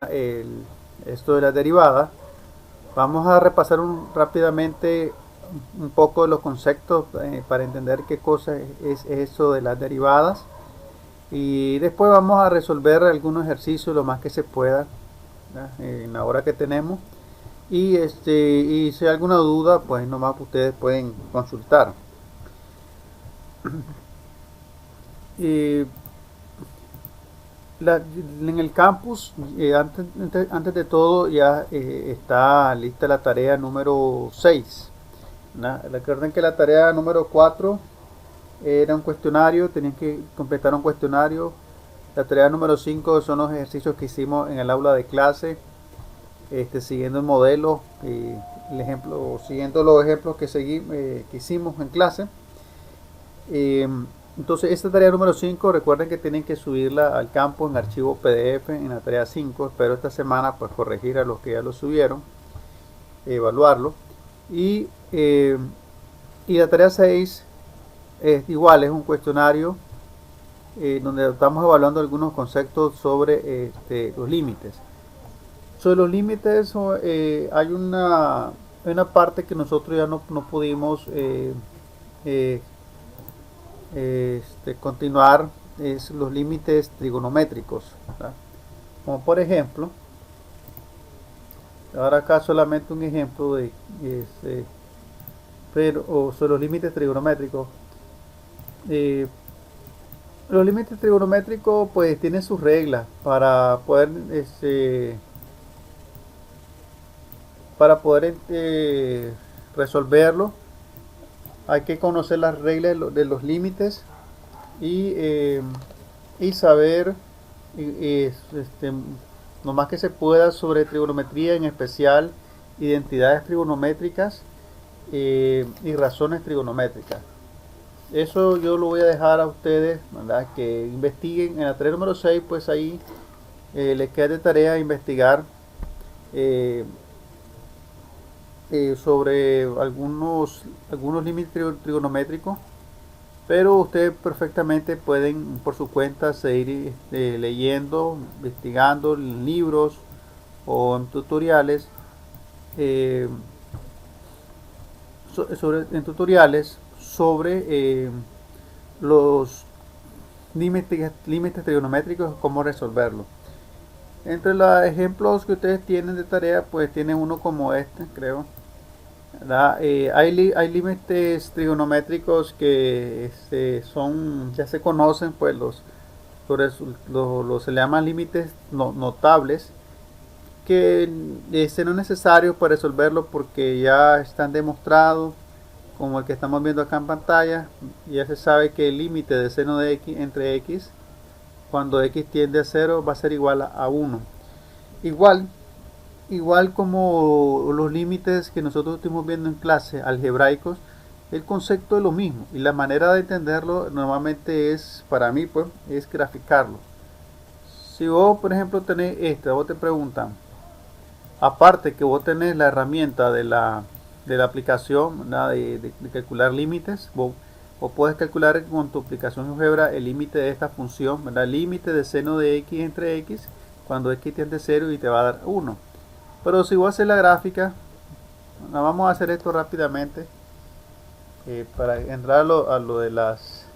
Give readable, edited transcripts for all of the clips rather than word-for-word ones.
esto de las derivadas. Vamos a repasar rápidamente un poco de los conceptos para entender qué cosa es eso de las derivadas, y después vamos a resolver algunos ejercicios lo más que se pueda, ¿verdad?, en la hora que tenemos, y si hay alguna duda, pues nomás ustedes pueden consultar. Y en el campus, antes de todo, ya está lista la tarea número 6. Recuerden que la tarea número 4 era un cuestionario, tenían que completar un cuestionario. La tarea número 5 son los ejercicios que hicimos en el aula de clase, siguiendo el modelo, siguiendo los ejemplos que hicimos en clase. Entonces, esta tarea número 5, recuerden que tienen que subirla al campo en archivo PDF en la tarea 5. Espero esta semana pues corregir a los que ya lo subieron, evaluarlo. Y la tarea 6 es igual, es un cuestionario donde estamos evaluando algunos conceptos sobre los límites. Sobre los límites hay una parte que nosotros ya no pudimos eh, continuar, es los límites trigonométricos, ¿verdad? Como por ejemplo, ahora acá solamente un ejemplo sobre los límites trigonométricos. Eh, los límites trigonométricos pues tienen sus reglas para poder resolverlo. Hay que conocer las reglas de los límites y saber lo más que se pueda sobre trigonometría, en especial identidades trigonométricas y razones trigonométricas. Eso yo lo voy a dejar a ustedes, ¿verdad?, que investiguen. En la tarea número 6, pues ahí les queda de tarea investigar eh, sobre algunos límites trigonométricos, pero ustedes perfectamente pueden por su cuenta seguir leyendo, investigando en libros o en tutoriales, eh, sobre los límites trigonométricos, cómo resolverlo. Entre los ejemplos que ustedes tienen de tarea, pues tienen uno como este, creo. Hay límites trigonométricos que ya se conocen, pues se le llaman límites notables, que no es necesario para resolverlo porque ya están demostrados, como el que estamos viendo acá en pantalla. Ya se sabe que el límite de seno de x entre x, cuando x tiende a 0, va a ser igual a 1. Igual como los límites que nosotros estuvimos viendo en clase, algebraicos, el concepto es lo mismo, y la manera de entenderlo normalmente es, para mí, pues, es graficarlo. Si vos, por ejemplo, tenés vos te preguntan, aparte que vos tenés la herramienta de la aplicación, de calcular límites, vos puedes calcular con tu aplicación GeoGebra el límite de esta función, ¿verdad? El límite de seno de x entre x cuando x tiende a 0, y te va a dar 1. Pero si voy a hacer la gráfica, vamos a hacer esto rápidamente para entrar a lo de las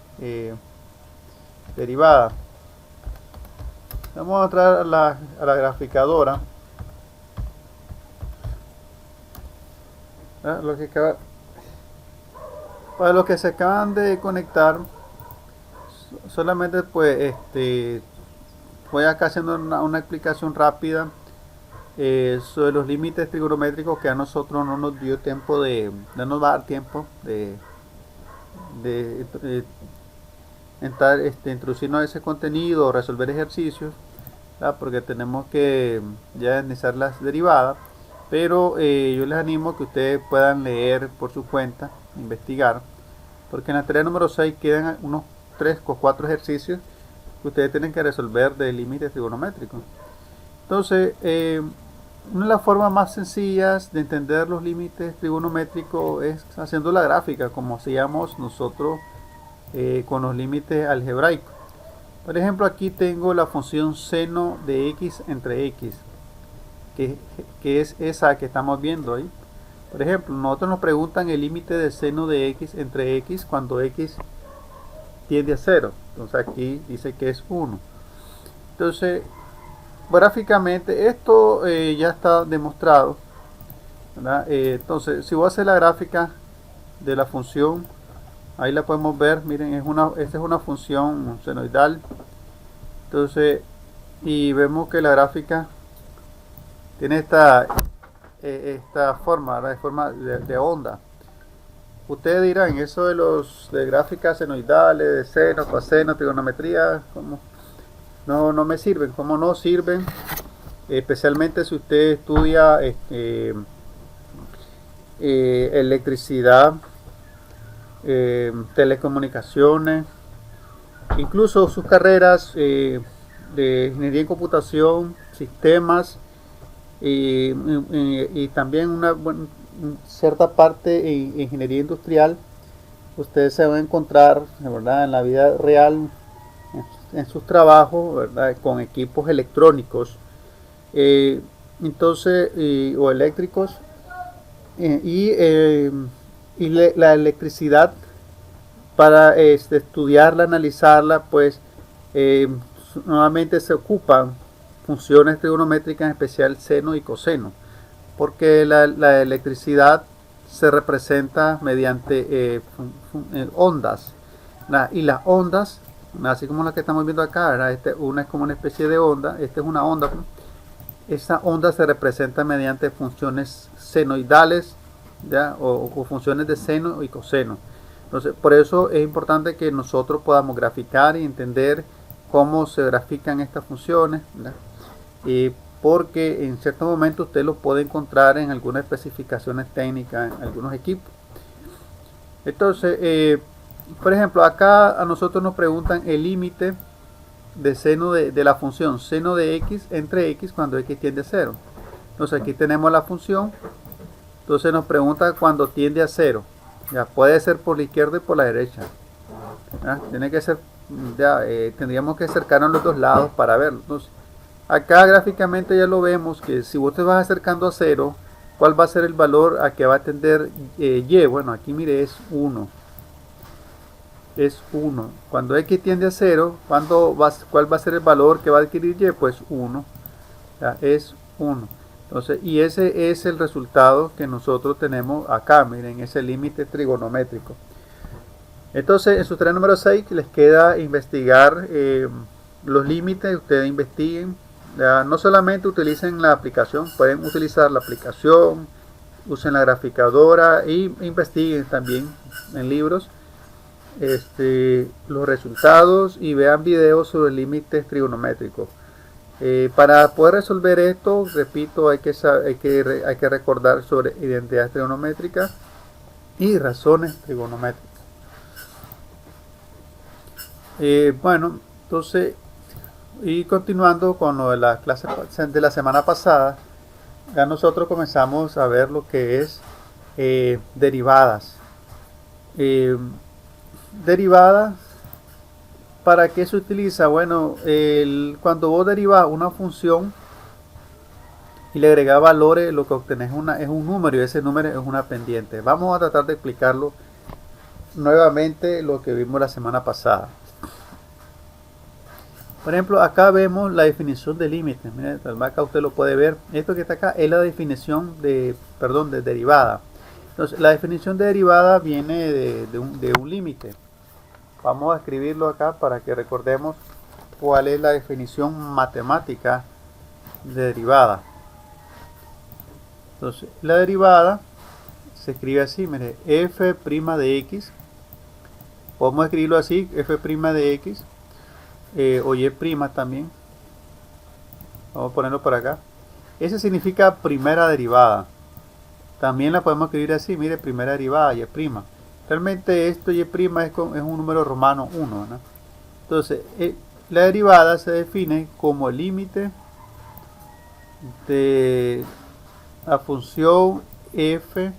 derivadas. Vamos a entrar a la graficadora. Para los que se acaban de conectar, solamente pues voy acá haciendo una explicación rápida sobre los límites trigonométricos, que a nosotros no nos dio tiempo no nos va a dar tiempo de entrar, introducirnos a ese contenido o resolver ejercicios, ¿verdad?, porque tenemos que ya analizar las derivadas. Pero yo les animo a que ustedes puedan leer por su cuenta, investigar, porque en la tarea número 6 quedan unos 3 o 4 ejercicios que ustedes tienen que resolver de límites trigonométricos. Entonces, una de las formas más sencillas de entender los límites trigonométricos es haciendo la gráfica, como hacíamos nosotros con los límites algebraicos. Por ejemplo, aquí tengo la función seno de x entre x. que, que es esa que estamos viendo ahí. Por ejemplo, nosotros nos preguntan el límite de seno de x entre x cuando x tiende a 0. Entonces aquí dice que es 1. Entonces, gráficamente esto ya está demostrado, ¿verdad? Entonces, si voy a hacer la gráfica de la función, ahí la podemos ver. Miren, esta es una función senoidal. Entonces, y vemos que la gráfica tiene esta forma, ¿verdad? De forma de onda. Ustedes dirán, eso de gráficas senoidales, de seno, coseno, trigonometría, ¿cómo? No me sirven. ¿Cómo no sirven? Especialmente si usted estudia electricidad, telecomunicaciones, incluso sus carreras de ingeniería en computación, sistemas, y también una cierta parte en ingeniería industrial. Ustedes se van a encontrar, ¿verdad?, en la vida real, en sus trabajos, ¿verdad?, con equipos electrónicos, entonces, o eléctricos, la electricidad, para estudiarla, analizarla, pues nuevamente se ocupan funciones trigonométricas, en especial seno y coseno, porque la electricidad se representa mediante ondas, y las ondas, así como la que estamos viendo acá, ¿verdad? Una es como una especie de onda, esta es una onda. Esa onda se representa mediante funciones senoidales, ¿ya? O funciones de seno y coseno. Entonces, por eso es importante que nosotros podamos graficar y entender cómo se grafican estas funciones, ¿verdad? Porque en cierto momento usted lo puede encontrar en algunas especificaciones técnicas en algunos equipos. Entonces, por ejemplo, acá a nosotros nos preguntan el límite de seno de la función seno de x entre x cuando x tiende a 0. Entonces aquí tenemos la función. Entonces nos pregunta cuando tiende a 0. Ya puede ser por la izquierda y por la derecha. ¿Ya? Tiene que ser, tendríamos que acercarnos a los dos lados para verlo. Entonces, acá gráficamente ya lo vemos que si vos te vas acercando a 0, ¿cuál va a ser el valor a que va a tender y? Bueno, aquí mire, es 1. Es 1. Cuando x tiende a 0, ¿cuál va a ser el valor que va a adquirir y? Pues 1. Ya, es 1. Entonces, y ese es el resultado que nosotros tenemos acá. Miren, ese límite trigonométrico. Entonces, en su tarea número 6 les queda investigar los límites. Ustedes investiguen. Ya, no solamente utilicen la aplicación, pueden utilizar la aplicación, usen la graficadora y investiguen también en libros los resultados y vean videos sobre límites trigonométricos. Para poder resolver esto, repito, hay que recordar sobre identidades trigonométricas y razones trigonométricas. Bueno, entonces, y continuando con lo de la clase de la semana pasada, ya nosotros comenzamos a ver lo que es derivadas. Derivadas, ¿para qué se utiliza? Bueno, cuando vos derivas una función y le agregas valores, lo que obtenés es un número, y ese número es una pendiente. Vamos a tratar de explicarlo nuevamente lo que vimos la semana pasada. Por ejemplo, acá vemos la definición de límites. Miren, acá usted lo puede ver. Esto que está acá es la definición de derivada. Entonces, la definición de derivada viene de un límite. Vamos a escribirlo acá para que recordemos cuál es la definición matemática de derivada. Entonces, la derivada se escribe así, mire, f' de x. Podemos escribirlo así, f' de x, o y' también. Vamos a ponerlo por acá. Ese significa primera derivada. También la podemos escribir así, mire, primera derivada, y'. Realmente esto y' es un número romano 1, ¿no? Entonces, la derivada se define como el límite de la función f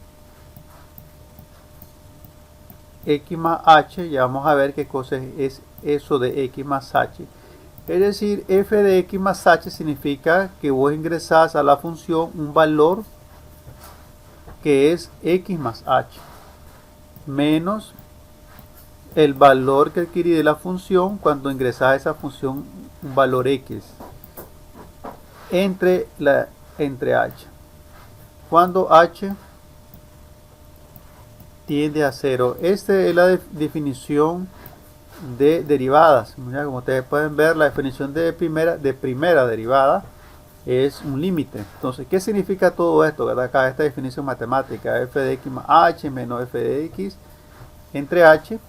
x más h. Ya vamos a ver qué cosa es eso de x más h. Es decir, f de x más h significa que vos ingresás a la función un valor que es x más h menos el valor que adquirí de la función cuando ingresas a esa función un valor x entre h. Cuando h tiende a 0. Esta es la definición de derivadas. Mira, como ustedes pueden ver, la definición de primera derivada es un límite. Entonces, ¿qué significa todo esto? ¿Verdad? Acá esta definición matemática, f de x más h menos f de x entre h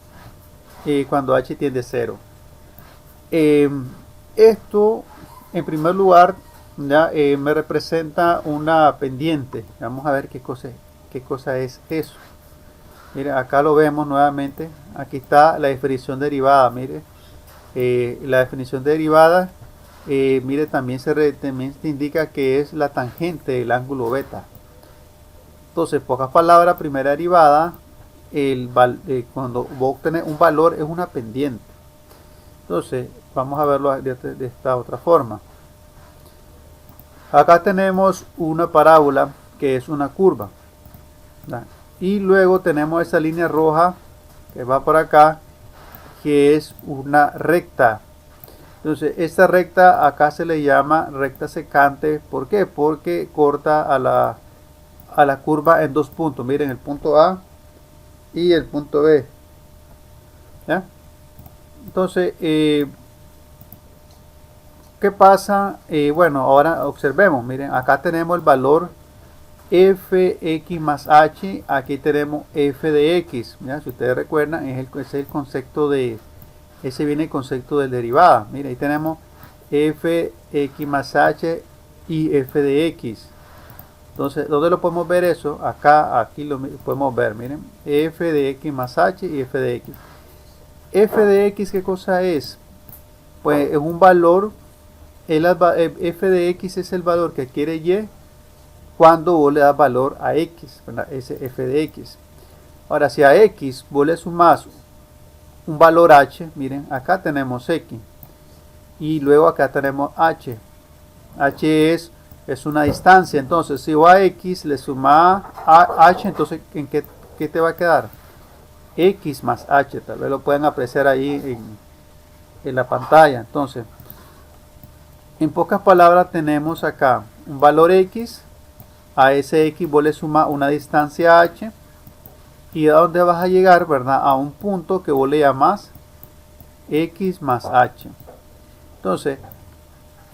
cuando h tiende a 0. Esto, en primer lugar, ya me representa una pendiente. Vamos a ver qué cosa es eso. Mire, acá lo vemos nuevamente. Aquí está la definición derivada. Mire, la definición derivada, mire, también se indica que es la tangente del ángulo beta. Entonces, pocas palabras, primera derivada, cuando vos obtenés un valor es una pendiente. Entonces, vamos a verlo de esta otra forma. Acá tenemos una parábola que es una curva, ¿verdad? Y luego tenemos esa línea roja que va por acá, que es una recta. Entonces, esta recta acá se le llama recta secante. ¿Por qué? Porque corta a la curva en dos puntos. Miren, el punto A y el punto B. ¿Ya? Entonces, ¿qué pasa? Bueno, ahora observemos. Miren, acá tenemos el valor fx más h, aquí tenemos f de x. Mira, si ustedes recuerdan, es el concepto de, ese viene el concepto de derivada. Mira, ahí tenemos fx más h y f de x. Entonces, ¿dónde lo podemos ver eso? Acá, aquí lo podemos ver, miren, f de x más h y f de x. F de x, ¿qué cosa es? Pues es un valor, f de x es el valor que adquiere y cuando vos le das valor a x, ¿verdad? Ese f de x. Ahora, si a x vos le sumás un valor h, miren, acá tenemos x y luego acá tenemos h. H es una distancia. Entonces, si vos a x le sumás a h, entonces ¿en qué te va a quedar? X más h. Tal vez lo pueden apreciar ahí en la pantalla. Entonces, en pocas palabras, tenemos acá un valor x. A ese x vos le sumas una distancia h, y a dónde vas a llegar, ¿verdad? A un punto que vos le llamás x más h. Entonces,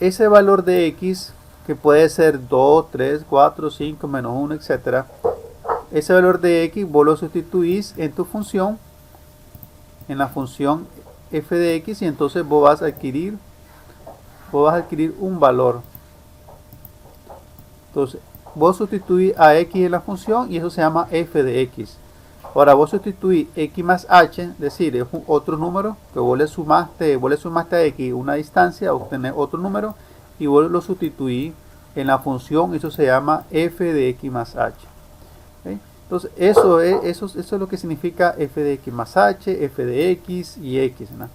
ese valor de x, que puede ser 2, 3, 4, 5, menos 1, etc. Ese valor de x vos lo sustituís en tu función, en la función f de x, y entonces vos vas a adquirir un valor. Entonces, vos sustituís a x en la función y eso se llama f de x. Ahora vos sustituís x más h, es decir, es otro número que vos le sumaste a x una distancia, obtenés otro número y vos lo sustituís en la función, eso se llama f de x más h. ¿Okay? Entonces eso es lo que significa f de x más h, f de x y x, ¿no?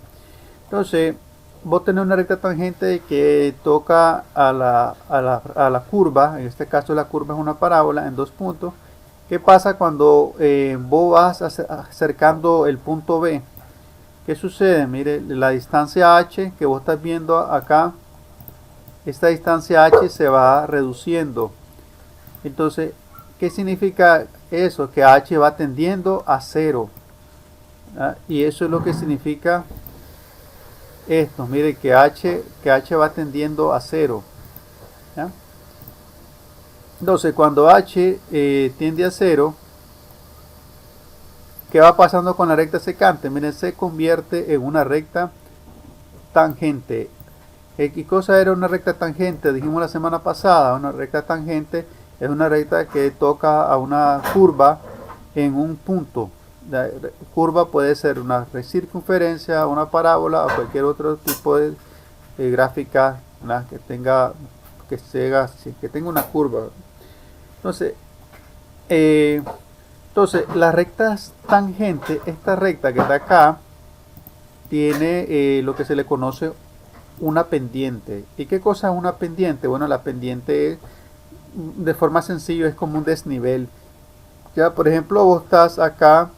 Entonces, vos tenés una recta tangente que toca a la curva. En este caso la curva es una parábola en dos puntos. ¿Qué pasa cuando vos vas acercando el punto B? ¿Qué sucede? Mire, la distancia h que vos estás viendo acá, esta distancia h se va reduciendo. Entonces, ¿qué significa eso? Que h va tendiendo a 0. ¿Ah? Y eso es lo que significa esto. Mire, que h va tendiendo a 0. ¿Ya? Entonces, cuando h tiende a 0, ¿qué va pasando con la recta secante? Miren, se convierte en una recta tangente. ¿Qué cosa era una recta tangente? Dijimos la semana pasada, una recta tangente es una recta que toca a una curva en un punto. La curva puede ser una circunferencia, una parábola o cualquier otro tipo de gráfica, ¿no? que tenga una curva. Entonces, las rectas tangentes, esta recta que está acá, tiene lo que se le conoce una pendiente. ¿Y qué cosa es una pendiente? Bueno, la pendiente de forma sencilla es como un desnivel. Ya, por ejemplo, vos estás acá,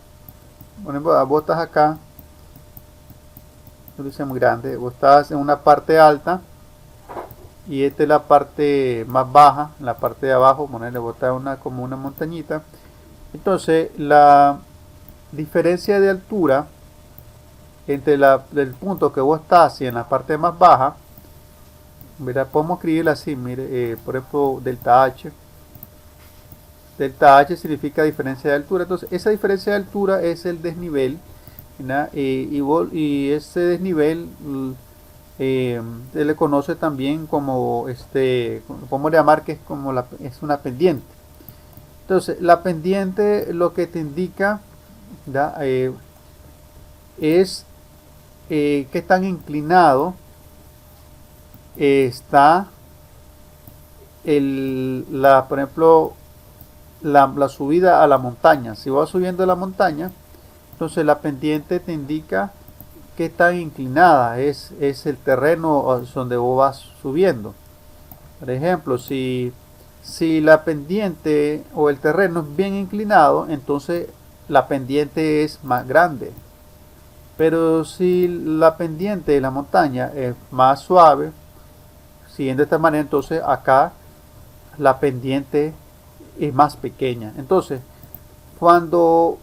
por ejemplo, vos estás acá, no es muy grande, vos estás en una parte alta y esta es la parte más baja, en la parte de abajo, ponerle vos estás como una montañita. Entonces, la diferencia de altura entre el punto que vos estás y en la parte más baja, mira, podemos escribirla así, mire, por ejemplo, delta H. Delta H significa diferencia de altura. Entonces, esa diferencia de altura es el desnivel, y ese desnivel se le conoce también como, podemos llamar que es como es una pendiente. Entonces, la pendiente lo que te indica, es qué tan inclinado está por ejemplo, la subida a la montaña. Si vas subiendo la montaña, entonces la pendiente te indica qué tan inclinada es el terreno donde vos vas subiendo. Por ejemplo, si la pendiente o el terreno es bien inclinado, entonces la pendiente es más grande. Pero si la pendiente de la montaña es más suave, siguiendo de esta manera, entonces acá la pendiente es más pequeña. Entonces, cuando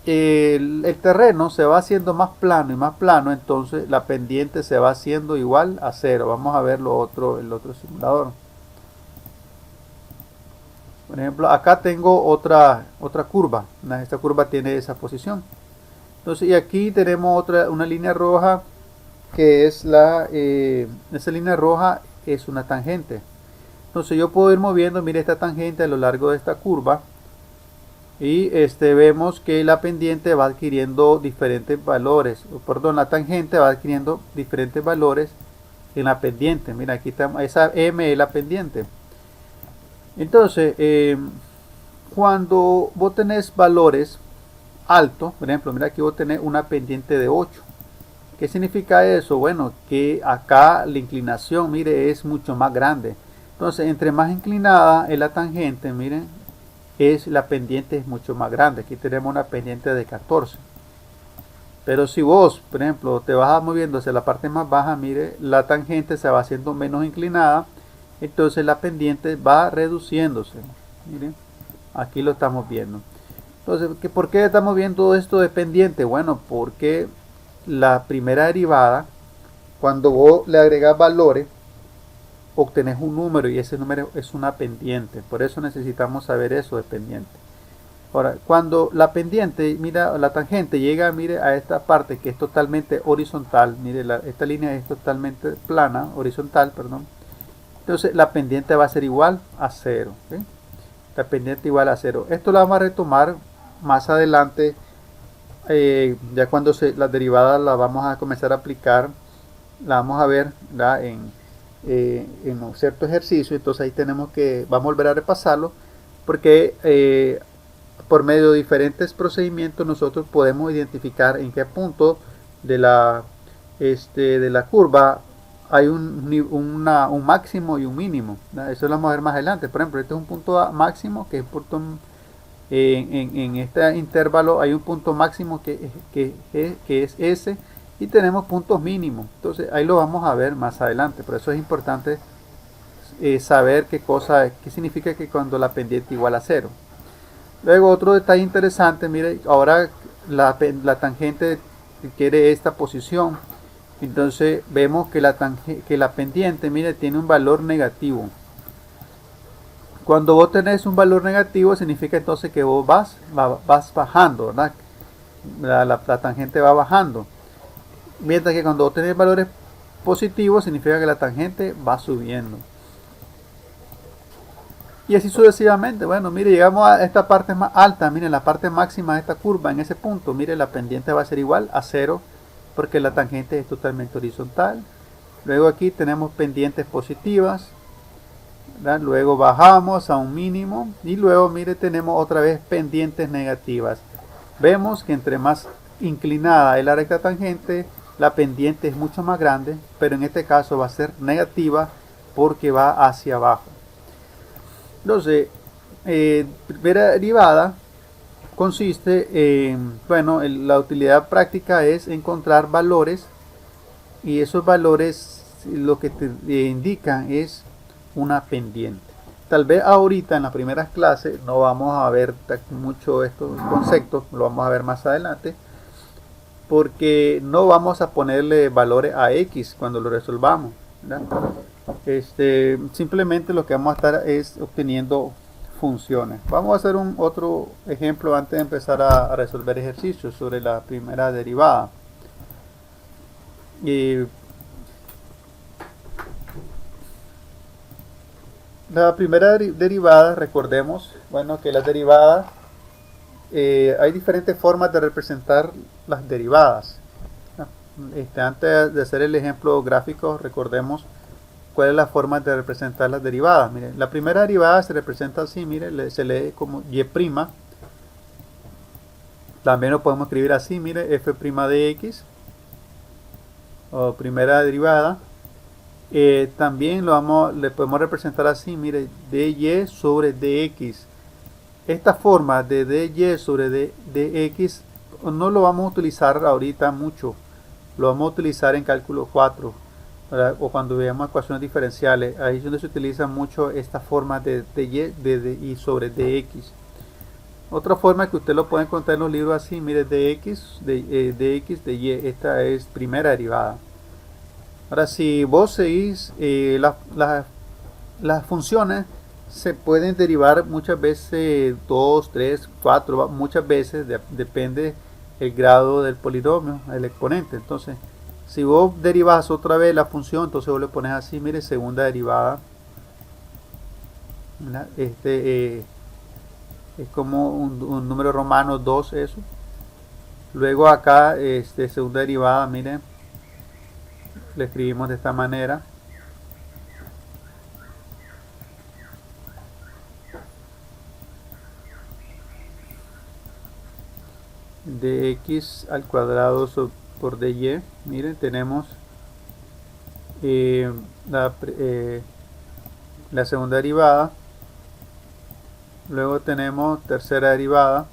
el terreno se va haciendo más plano y más plano, entonces la pendiente se va haciendo igual a cero. Vamos a ver el otro simulador. Por ejemplo, acá tengo otra curva. Esta curva tiene esa posición. Entonces, y aquí tenemos una línea roja que es esa línea roja es una tangente. Entonces yo puedo ir moviendo, mire, esta tangente a lo largo de esta curva, y vemos que la pendiente va adquiriendo diferentes valores, perdón, la tangente va adquiriendo diferentes valores en la pendiente. Mira, aquí está, esa M es la pendiente. Entonces, cuando vos tenés valores altos, por ejemplo, mira, aquí vos tenés una pendiente de 8. ¿Qué significa eso? Bueno, que acá la inclinación, mire, es mucho más grande. Entonces, entre más inclinada es la tangente, miren, la pendiente es mucho más grande. Aquí tenemos una pendiente de 14. Pero si vos, por ejemplo, te vas moviendo hacia la parte más baja, mire, la tangente se va haciendo menos inclinada. Entonces la pendiente va reduciéndose. Miren, aquí lo estamos viendo. Entonces, ¿por qué estamos viendo esto de pendiente? Bueno, porque la primera derivada, cuando vos le agregas valores, obtenés un número y ese número es una pendiente. Por eso necesitamos saber eso de pendiente. Ahora, cuando la pendiente, mira, la tangente llega, mire, a esta parte que es totalmente horizontal, mire, esta línea es totalmente plana, horizontal, perdón. Entonces la pendiente va a ser igual a 0. ¿Sí? La pendiente igual a 0. Esto lo vamos a retomar más adelante, ya cuando las derivadas las vamos a comenzar a aplicar, la vamos a ver en un cierto ejercicio. Entonces ahí vamos a volver a repasarlo, porque por medio de diferentes procedimientos nosotros podemos identificar en qué punto de la curva hay un máximo y un mínimo. Eso lo vamos a ver más adelante. Por ejemplo, este es un punto máximo, que es punto, en este intervalo hay un punto máximo que es S, y tenemos puntos mínimos. Entonces ahí lo vamos a ver más adelante. Por eso es importante saber qué significa que cuando la pendiente igual a 0. Luego, otro detalle interesante, mire, ahora la tangente quiere esta posición. Entonces vemos que la pendiente, mire, tiene un valor negativo. Cuando vos tenés un valor negativo, significa entonces que vos vas bajando, ¿verdad? La tangente va bajando. Mientras que cuando vos tenés valores positivos, significa que la tangente va subiendo. Y así sucesivamente. Bueno, mire, llegamos a esta parte más alta. Miren, la parte máxima de esta curva, en ese punto, mire, la pendiente va a ser igual a 0, porque la tangente es totalmente horizontal. Luego aquí tenemos pendientes positivas, ¿verdad? Luego bajamos a un mínimo, y luego, mire, tenemos otra vez pendientes negativas. Vemos que entre más inclinada es la recta tangente, la pendiente es mucho más grande, pero en este caso va a ser negativa porque va hacia abajo. Entonces, primera derivada consiste en, bueno, la utilidad práctica es encontrar valores, y esos valores lo que te indican es una pendiente. Tal vez ahorita en las primeras clases no vamos a ver mucho estos conceptos, lo vamos a ver más adelante, porque no vamos a ponerle valores a x cuando lo resolvamos, ¿verdad? Simplemente lo que vamos a estar es obteniendo funciones. Vamos a hacer un otro ejemplo antes de empezar a resolver ejercicios sobre la primera derivada. La primera derivada, recordemos, bueno, que las derivadas, hay diferentes formas de representar las derivadas. Antes de hacer el ejemplo gráfico, recordemos cuál es la forma de representar las derivadas. Miren, la primera derivada se representa así, miren, se lee como y'. También lo podemos escribir así, mire, f' de x, o primera derivada. También le podemos representar así, mire, dy sobre dx. Esta forma de dy sobre dx no lo vamos a utilizar ahorita mucho, lo vamos a utilizar en cálculo 4, ¿verdad? O cuando veamos ecuaciones diferenciales. Ahí es donde se utiliza mucho esta forma de dy sobre dx. Otra forma que usted lo puede encontrar en los libros así, mire, dx, dx, dy, esta es primera derivada. Ahora, si vos seguís las funciones, se pueden derivar muchas veces 2, 3, 4, muchas veces, depende el grado del polinomio, el exponente. Entonces, si vos derivas otra vez la función, entonces vos le pones así, mire, segunda derivada. Es como un número romano 2 eso. Luego acá, segunda derivada, miren, le escribimos de esta manera. Dx al cuadrado por dy. Miren, tenemos la segunda derivada. Luego tenemos tercera derivada.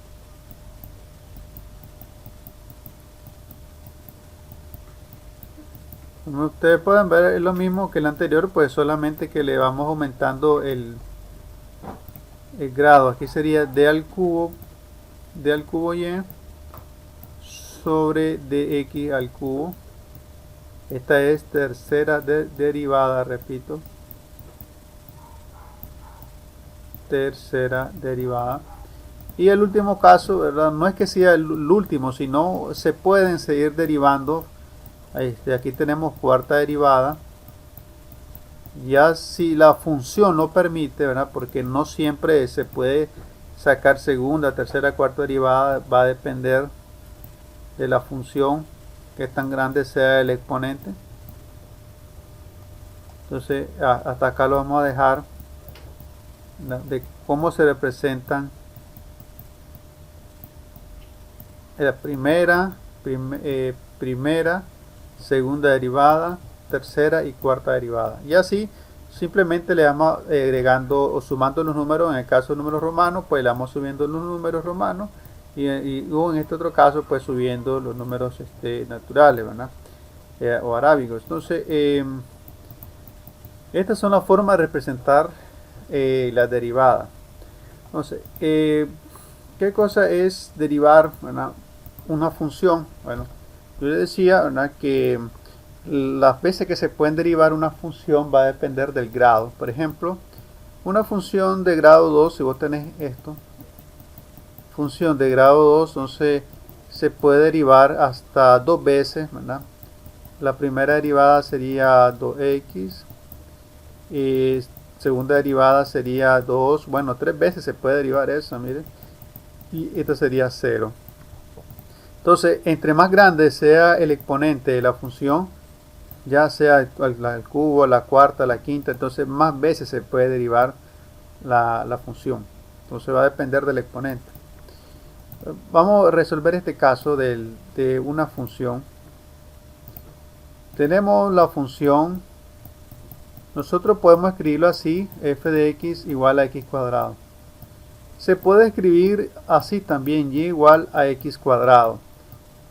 Como ustedes pueden ver, es lo mismo que el anterior, pues solamente que le vamos aumentando el grado. Aquí sería d al cubo y sobre dx al cubo. Esta es tercera derivada, repito. Tercera derivada. Y el último caso, ¿verdad? No es que sea el último, sino se pueden seguir derivando. Aquí tenemos cuarta derivada. Ya si la función lo permite, ¿verdad? Porque no siempre se puede sacar segunda, tercera, cuarta derivada, va a depender de la función, que tan grande sea el exponente. Entonces hasta acá lo vamos a dejar, de cómo se representan la primera, segunda derivada, tercera y cuarta derivada. Y así simplemente le vamos agregando o sumando los números. En el caso de números romanos, pues le vamos subiendo los números romanos, y en este otro caso, pues subiendo los números naturales, ¿verdad? O arábigos. Entonces, estas son las formas de representar la derivada. Entonces, ¿qué cosa es derivar, ¿verdad?, una función? Bueno, yo les decía, ¿verdad?, que las veces que se pueden derivar una función va a depender del grado. Por ejemplo, una función de grado 2, si vos tenés esto, función de grado 2, entonces se puede derivar hasta dos veces, ¿verdad? La primera derivada sería 2x, y segunda derivada sería 2, bueno, 3 veces se puede derivar eso, miren, y esto sería 0. Entonces, entre más grande sea el exponente de la función, ya sea el cubo, la cuarta, la quinta, entonces más veces se puede derivar la función. Entonces va a depender del exponente. Vamos a resolver este caso de una función. tenemos la función, nosotros podemos escribirlo así, f de x igual a x cuadrado. Se puede escribir así también, y igual a x cuadrado.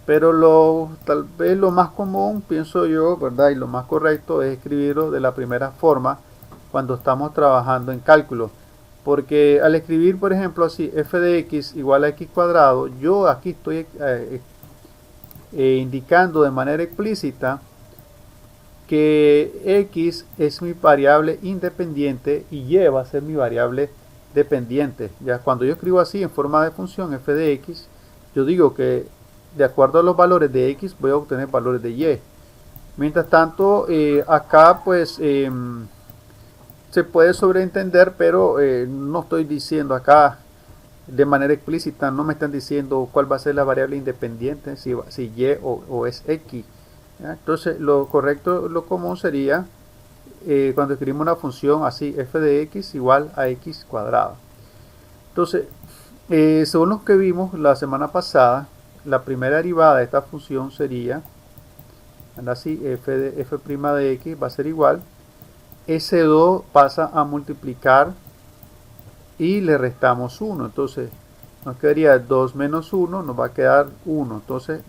Pero tal vez lo más común, pienso yo, ¿verdad? Y lo más correcto es escribirlo de la primera forma cuando estamos trabajando en cálculo. Porque al escribir, por ejemplo, así, f de x igual a x cuadrado, yo aquí estoy indicando de manera explícita que x es mi variable independiente y y va a ser mi variable dependiente. Ya cuando yo escribo así en forma de función f de x, yo digo que de acuerdo a los valores de x voy a obtener valores de y. Mientras tanto, acá pues se puede sobreentender, pero no estoy diciendo acá de manera explícita, no me están diciendo cuál va a ser la variable independiente, si y o es x. ¿Ya? Entonces lo correcto, lo común sería cuando escribimos una función así, f de x igual a x cuadrado. Entonces, según lo que vimos la semana pasada, la primera derivada de esta función sería, así, f de x va a ser igual, S2 pasa a multiplicar y le restamos 1, entonces nos quedaría 2 menos 1, nos va a quedar 1, entonces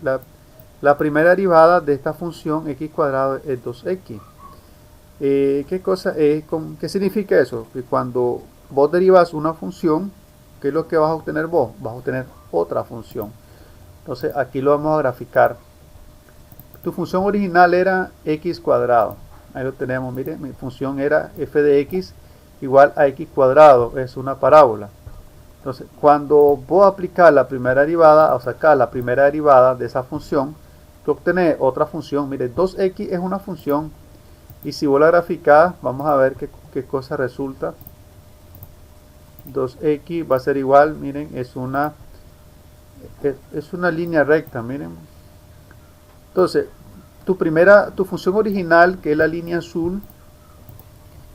la primera derivada de esta función x cuadrado es 2x. ¿Qué cosa es? ¿Qué significa eso? Que cuando vos derivas una función, ¿qué es lo que vas a obtener vos? Vas a obtener otra función. Entonces aquí lo vamos a graficar. Tu función original era x cuadrado. Ahí lo tenemos, miren, mi función era f de x igual a x cuadrado. Es una parábola. Entonces, cuando vos aplicás la primera derivada o sacás la primera derivada de esa función, tú obtenés otra función. Miren, 2x es una función. Y si vos la graficás, vamos a ver qué cosa resulta. 2x va a ser igual, miren, es una línea recta, miren. Entonces, tu función original, que es la línea azul,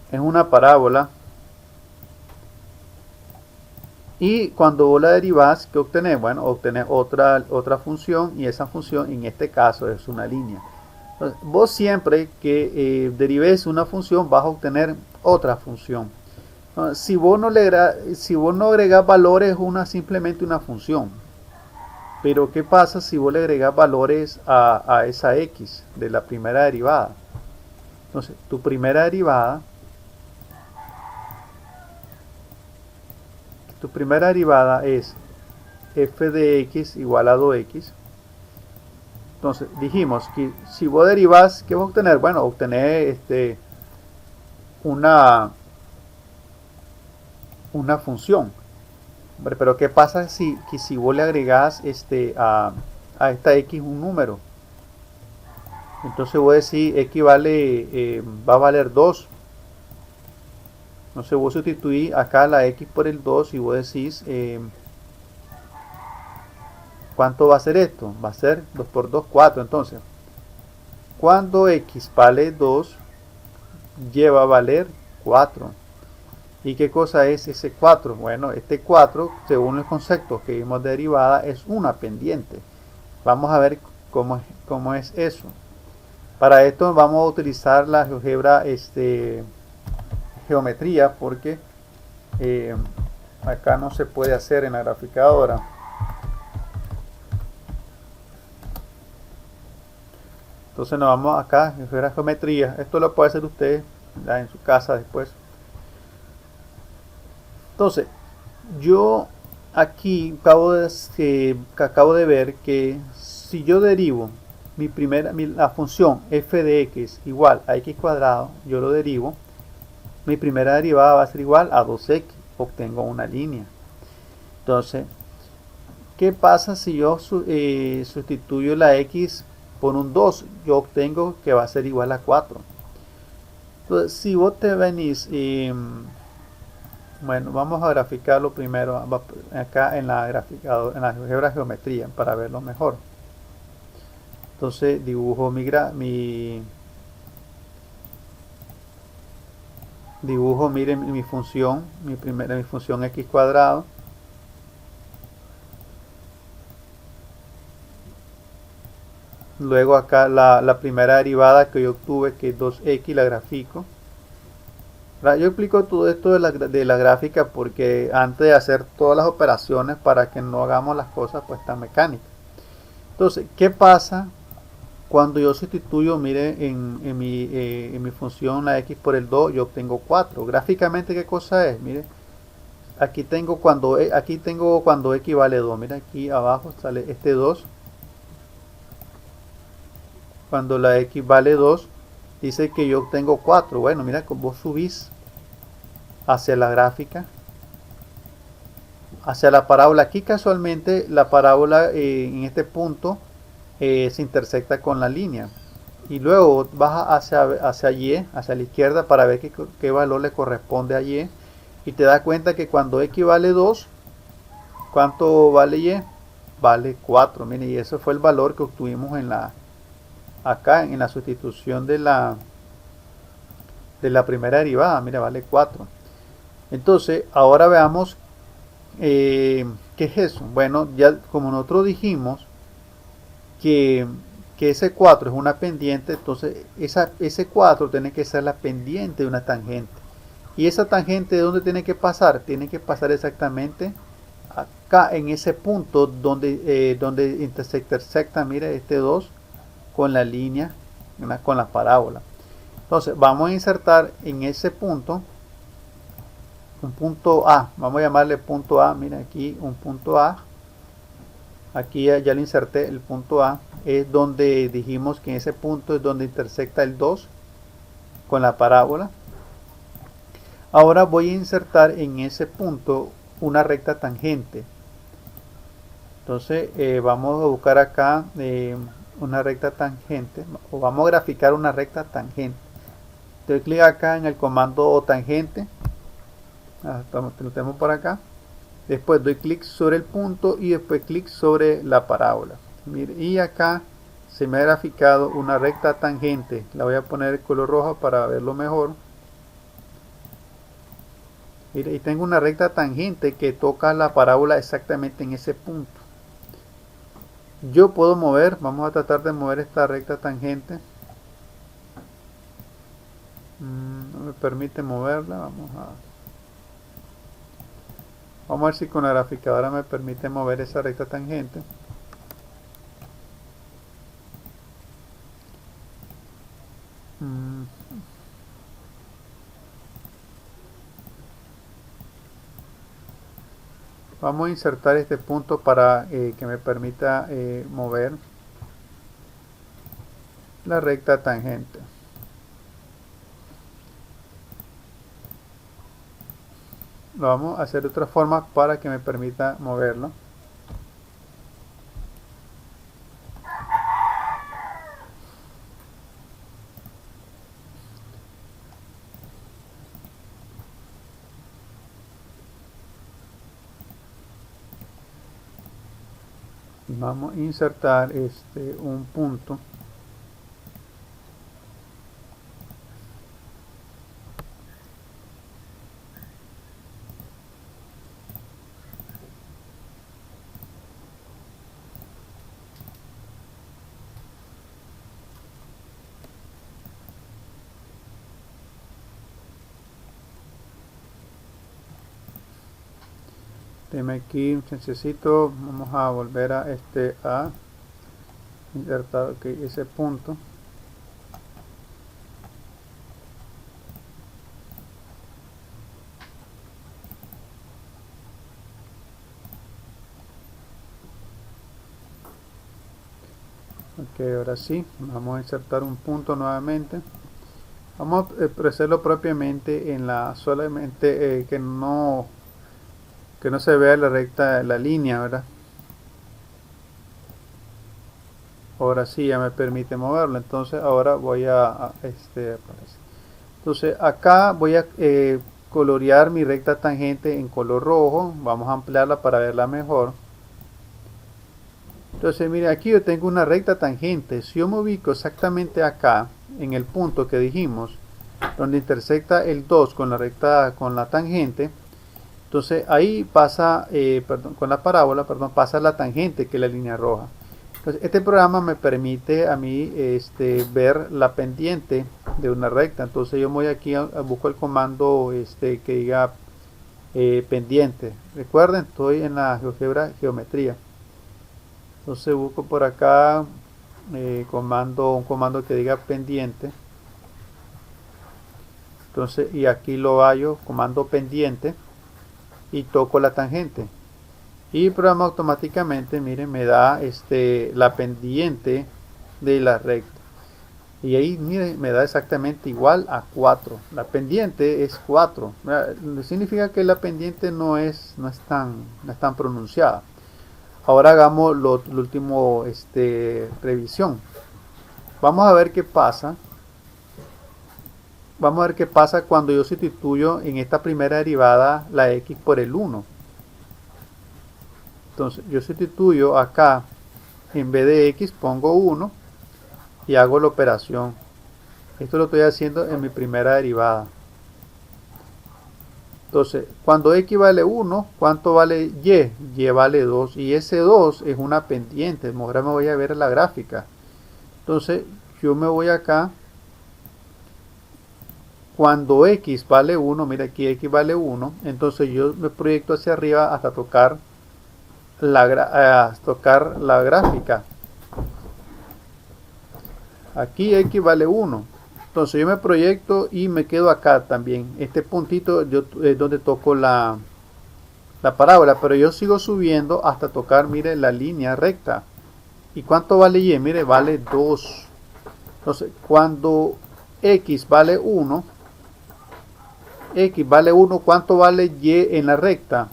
es una parábola. Y cuando vos la derivás, ¿qué obtenés? Bueno, obtenés otra función, y esa función en este caso es una línea. Entonces, vos siempre que derives una función vas a obtener otra función. Entonces, si vos no agregás valores, es simplemente una función. Pero ¿qué pasa si vos le agregás valores a esa x de la primera derivada? Entonces, tu primera derivada es f de x igual a 2x. Entonces, dijimos que si vos derivás, ¿qué vas a obtener? Bueno, obtener una función. Pero ¿qué pasa si vos le agregás a esta x un número? Entonces vos decís x va a valer 2. Entonces vos sustituís acá la x por el 2 y vos decís ¿cuánto va a ser esto? Va a ser 2 por 2, 4. Entonces, cuando x vale 2, lleva a valer 4. ¿Y qué cosa es ese 4? Bueno, este 4, según el concepto que vimos de derivada, es una pendiente. Vamos a ver cómo es eso. Para esto vamos a utilizar la GeoGebra geometría, porque acá no se puede hacer en la graficadora. Entonces nos vamos acá, GeoGebra geometría. Esto lo puede hacer usted en su casa después. Entonces, yo aquí acabo de ver que si yo derivo la función f de x igual a x cuadrado, yo lo derivo, mi primera derivada va a ser igual a 2x, obtengo una línea. Entonces, ¿qué pasa si yo sustituyo la x por un 2? Yo obtengo que va a ser igual a 4. Entonces, si vos te venís bueno, vamos a graficarlo primero acá en la graficadora, en la GeoGebra geometría, para verlo mejor. Entonces dibujo miren mi función, mi función x cuadrado. Luego acá la primera derivada que yo obtuve, que es 2x, la grafico. Yo explico todo esto de la gráfica porque antes de hacer todas las operaciones, para que no hagamos las cosas pues tan mecánicas. Entonces, ¿qué pasa cuando yo sustituyo, mire, en mi función la x por el 2, yo obtengo 4? Gráficamente, ¿qué cosa es? Mire, aquí tengo cuando x vale 2. Mira, aquí abajo sale este 2. Cuando la x vale 2, dice que yo obtengo 4. Bueno, mira, vos subís hacia la gráfica, hacia la parábola. Aquí casualmente la parábola en este punto se intersecta con la línea. Y luego baja hacia y, hacia la izquierda, para ver qué valor le corresponde a y. Y te das cuenta que cuando x vale 2, ¿cuánto vale y? Vale 4. Mire, y ese fue el valor que obtuvimos acá en la sustitución de la primera derivada. Mira, vale 4. Entonces, ahora veamos ¿qué es eso? Bueno, ya como nosotros dijimos que ese 4 es una pendiente, entonces ese 4 tiene que ser la pendiente de una tangente. ¿Y esa tangente de dónde tiene que pasar? Tiene que pasar exactamente acá, en ese punto donde intersecta, mire, este 2 con la línea, con la parábola. Entonces vamos a insertar en ese punto un punto A. Vamos a llamarle punto A. Mira, aquí un punto A. Aquí ya le inserté el punto A. Es donde dijimos que en ese punto es donde intersecta el 2 con la parábola. Ahora voy a insertar en ese punto una recta tangente. Entonces vamos a buscar acá una recta tangente, o vamos a graficar una recta tangente. Doy clic acá en el comando tangente. Lo tenemos por acá. Después doy clic sobre el punto y después clic sobre la parábola. Mire, y acá se me ha graficado una recta tangente. La voy a poner el color rojo para verlo mejor. Mire, y tengo una recta tangente que toca la parábola exactamente en ese punto. Yo puedo mover, vamos a tratar de mover esta recta tangente. No me permite moverla. Vamos a ver si con la graficadora me permite mover esa recta tangente. Vamos a insertar este punto para que me permita mover la recta tangente. Lo vamos a hacer de otra forma para que me permita moverlo. Vamos a insertar un punto. Deme aquí un chancecito. Vamos a volver a insertar ese punto. Ok, ahora sí, vamos a insertar un punto nuevamente. Vamos a hacerlo propiamente en solamente que no se vea la recta, la línea, ¿verdad? Ahora sí ya me permite moverlo. Entonces ahora voy entonces acá voy a colorear mi recta tangente en color rojo. Vamos a ampliarla para verla mejor. Entonces mire, aquí yo tengo una recta tangente. Si yo me ubico exactamente acá, en el punto que dijimos, donde intersecta el 2 con la tangente, entonces ahí pasa, con la parábola, pasa la tangente, que es la línea roja. Entonces, este programa me permite a mí ver la pendiente de una recta. Entonces yo voy aquí busco el comando que diga pendiente. Recuerden, estoy en la GeoGebra geometría. Entonces busco por acá un comando que diga pendiente. Entonces, y aquí lo hallo, comando pendiente, y toco la tangente. Y el programa automáticamente, miren, me da la pendiente de la recta. Y ahí, miren, me da exactamente igual a 4. La pendiente es 4. Significa que la pendiente no es tan pronunciada. Ahora hagamos lo último, revisión. Vamos a ver qué pasa. Vamos a ver qué pasa cuando yo sustituyo en esta primera derivada la x por el 1. Entonces yo sustituyo acá, en vez de x pongo 1 y hago la operación. Esto lo estoy haciendo en mi primera derivada. Entonces, cuando x vale 1, ¿cuánto vale y? Y vale 2. Y ese 2 es una pendiente. Ahora me voy a ver la gráfica. Entonces, yo me voy acá. Cuando x vale 1, mira aquí x vale 1. Entonces yo me proyecto hacia arriba hasta tocar la gráfica. Aquí x vale 1. Entonces yo me proyecto y me quedo acá también. Este puntito es donde toco la parábola, pero yo sigo subiendo hasta tocar, mire, la línea recta. ¿Y cuánto vale y? Mire, vale 2. Entonces cuando x vale 1, ¿cuánto vale y en la recta?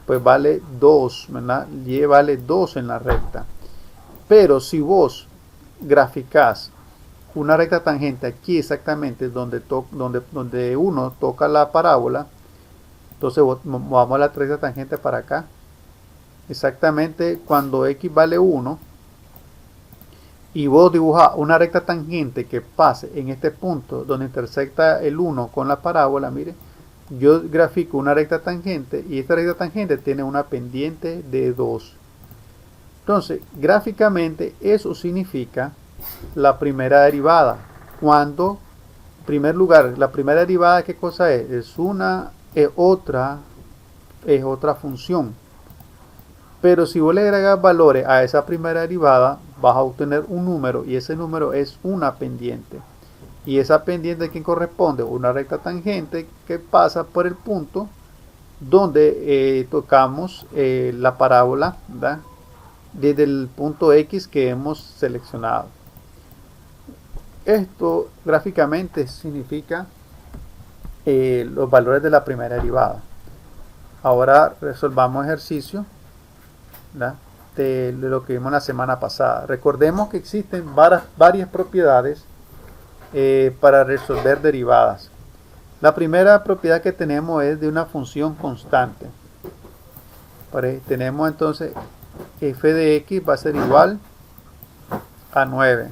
Pues vale 2, ¿verdad? Y vale 2 en la recta. Pero si vos graficás una recta tangente aquí exactamente donde uno toca la parábola, entonces vamos a la recta tangente para acá. Exactamente cuando x vale 1 y vos dibujás una recta tangente que pase en este punto donde intersecta el 1 con la parábola, mire, yo grafico una recta tangente y esta recta tangente tiene una pendiente de 2. Entonces, gráficamente eso significa la primera derivada. Cuando, en primer lugar, la primera derivada, ¿qué cosa es? Es otra función. Pero si vos le agregas valores a esa primera derivada, vas a obtener un número y ese número es una pendiente. Y esa pendiente, ¿a quién corresponde? Una recta tangente que pasa por el punto donde tocamos la parábola, ¿verdad? Desde el punto X que hemos seleccionado. Esto gráficamente significa los valores de la primera derivada. Ahora resolvamos ejercicio, ¿verdad?, de lo que vimos la semana pasada. Recordemos que existen varias propiedades para resolver derivadas. La primera propiedad que tenemos es de una función constante. Tenemos entonces f de x va a ser igual a 9.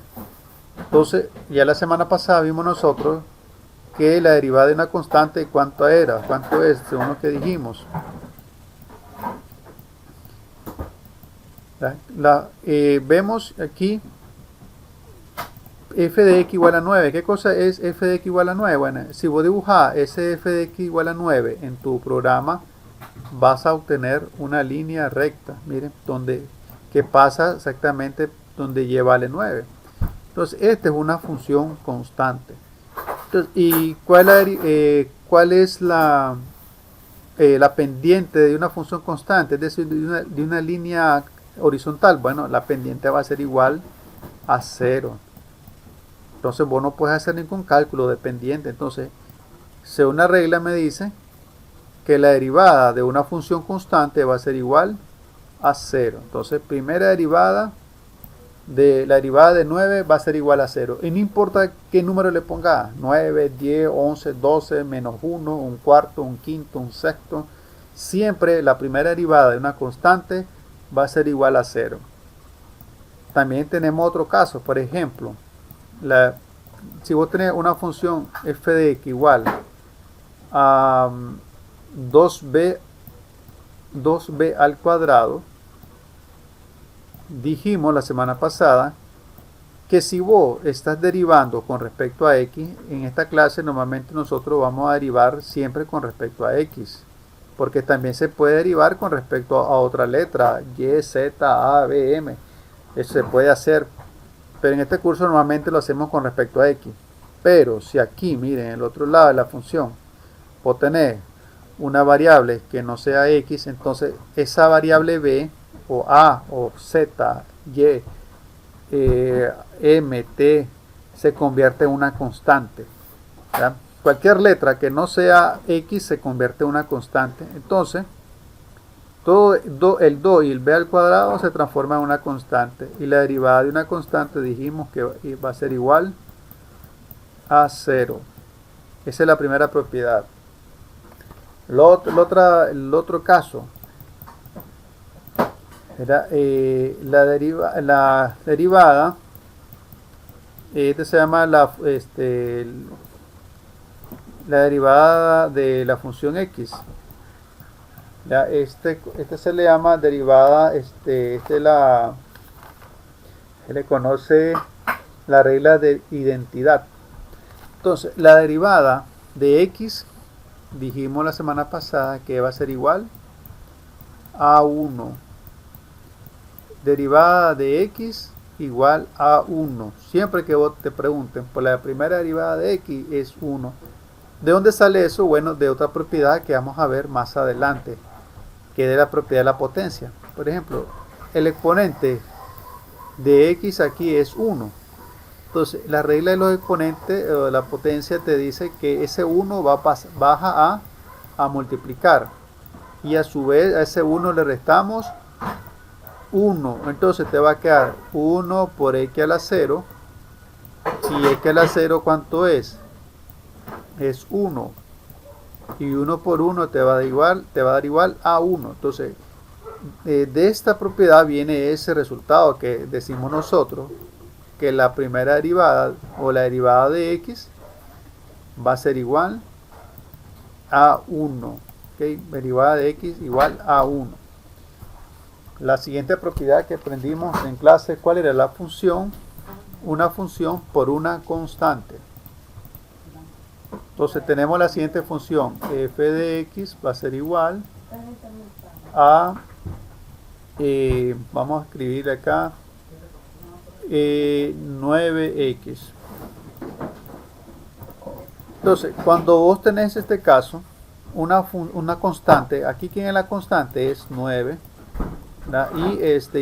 Entonces, ya la semana pasada vimos nosotros que la derivada de una constante, ¿cuánto era? ¿Cuánto es? Según lo que dijimos. Vemos aquí f de x igual a 9. ¿Qué cosa es f de x igual a 9? Bueno, si vos dibujás ese f de x igual a 9 en tu programa, vas a obtener una línea recta, miren, que pasa exactamente donde y vale 9. Entonces, esta es una función constante. Entonces, ¿y cuál es la pendiente de una función constante? Es decir, de una línea horizontal. Bueno, la pendiente va a ser igual a 0. Entonces, vos no puedes hacer ningún cálculo de pendiente. Entonces, según la regla me dice que la derivada de una función constante va a ser igual a 0. Entonces, primera derivada de la derivada de 9 va a ser igual a 0. Y no importa qué número le ponga, 9, 10, 11, 12, menos 1, un cuarto, un quinto, un sexto. Siempre la primera derivada de una constante va a ser igual a 0. También tenemos otro caso. Por ejemplo, si vos tenés una función f de x igual a 2b al cuadrado, dijimos la semana pasada que si vos estás derivando con respecto a x, en esta clase normalmente nosotros vamos a derivar siempre con respecto a x, porque también se puede derivar con respecto a otra letra, y, z, a, b, m. Eso se puede hacer, pero en este curso normalmente lo hacemos con respecto a x. Pero si aquí, miren, el otro lado de la función, vos tenés una variable que no sea x, entonces esa variable b, o a, o z, y, m, t, se convierte en una constante. ¿Ya? Cualquier letra que no sea x se convierte en una constante. Entonces, todo el 2 y el b al cuadrado se transforma en una constante. Y la derivada de una constante dijimos que va a ser igual a 0. Esa es la primera propiedad. El otro caso era la derivada. Este se llama la derivada de la función x. Ya, este se le llama derivada, se le conoce la regla de identidad. Entonces, la derivada de x, dijimos la semana pasada que va a ser igual a 1. Derivada de x igual a 1. Siempre que vos te pregunten por la primera derivada de x es 1. ¿De dónde sale eso? Bueno, de otra propiedad que vamos a ver más adelante, que es la propiedad de la potencia. Por ejemplo, el exponente de x aquí es 1. Entonces, la regla de los exponentes o de la potencia te dice que ese 1 baja a multiplicar. Y a su vez a ese 1 le restamos 1. Entonces te va a quedar 1 por x a la 0. Y x a la 0, ¿cuánto es? Es 1. Y 1 por 1 te va a dar igual a 1. Entonces, de esta propiedad viene ese resultado que decimos nosotros, que la primera derivada o la derivada de x va a ser igual a 1. ¿Okay? Derivada de x igual a 1. La siguiente propiedad que aprendimos en clase, ¿cuál era la función? Una función por una constante. Entonces tenemos la siguiente función, f de x va a ser igual a, vamos a escribir acá, 9x. Entonces, cuando vos tenés este caso, una constante, aquí ¿quién es la constante? Es 9,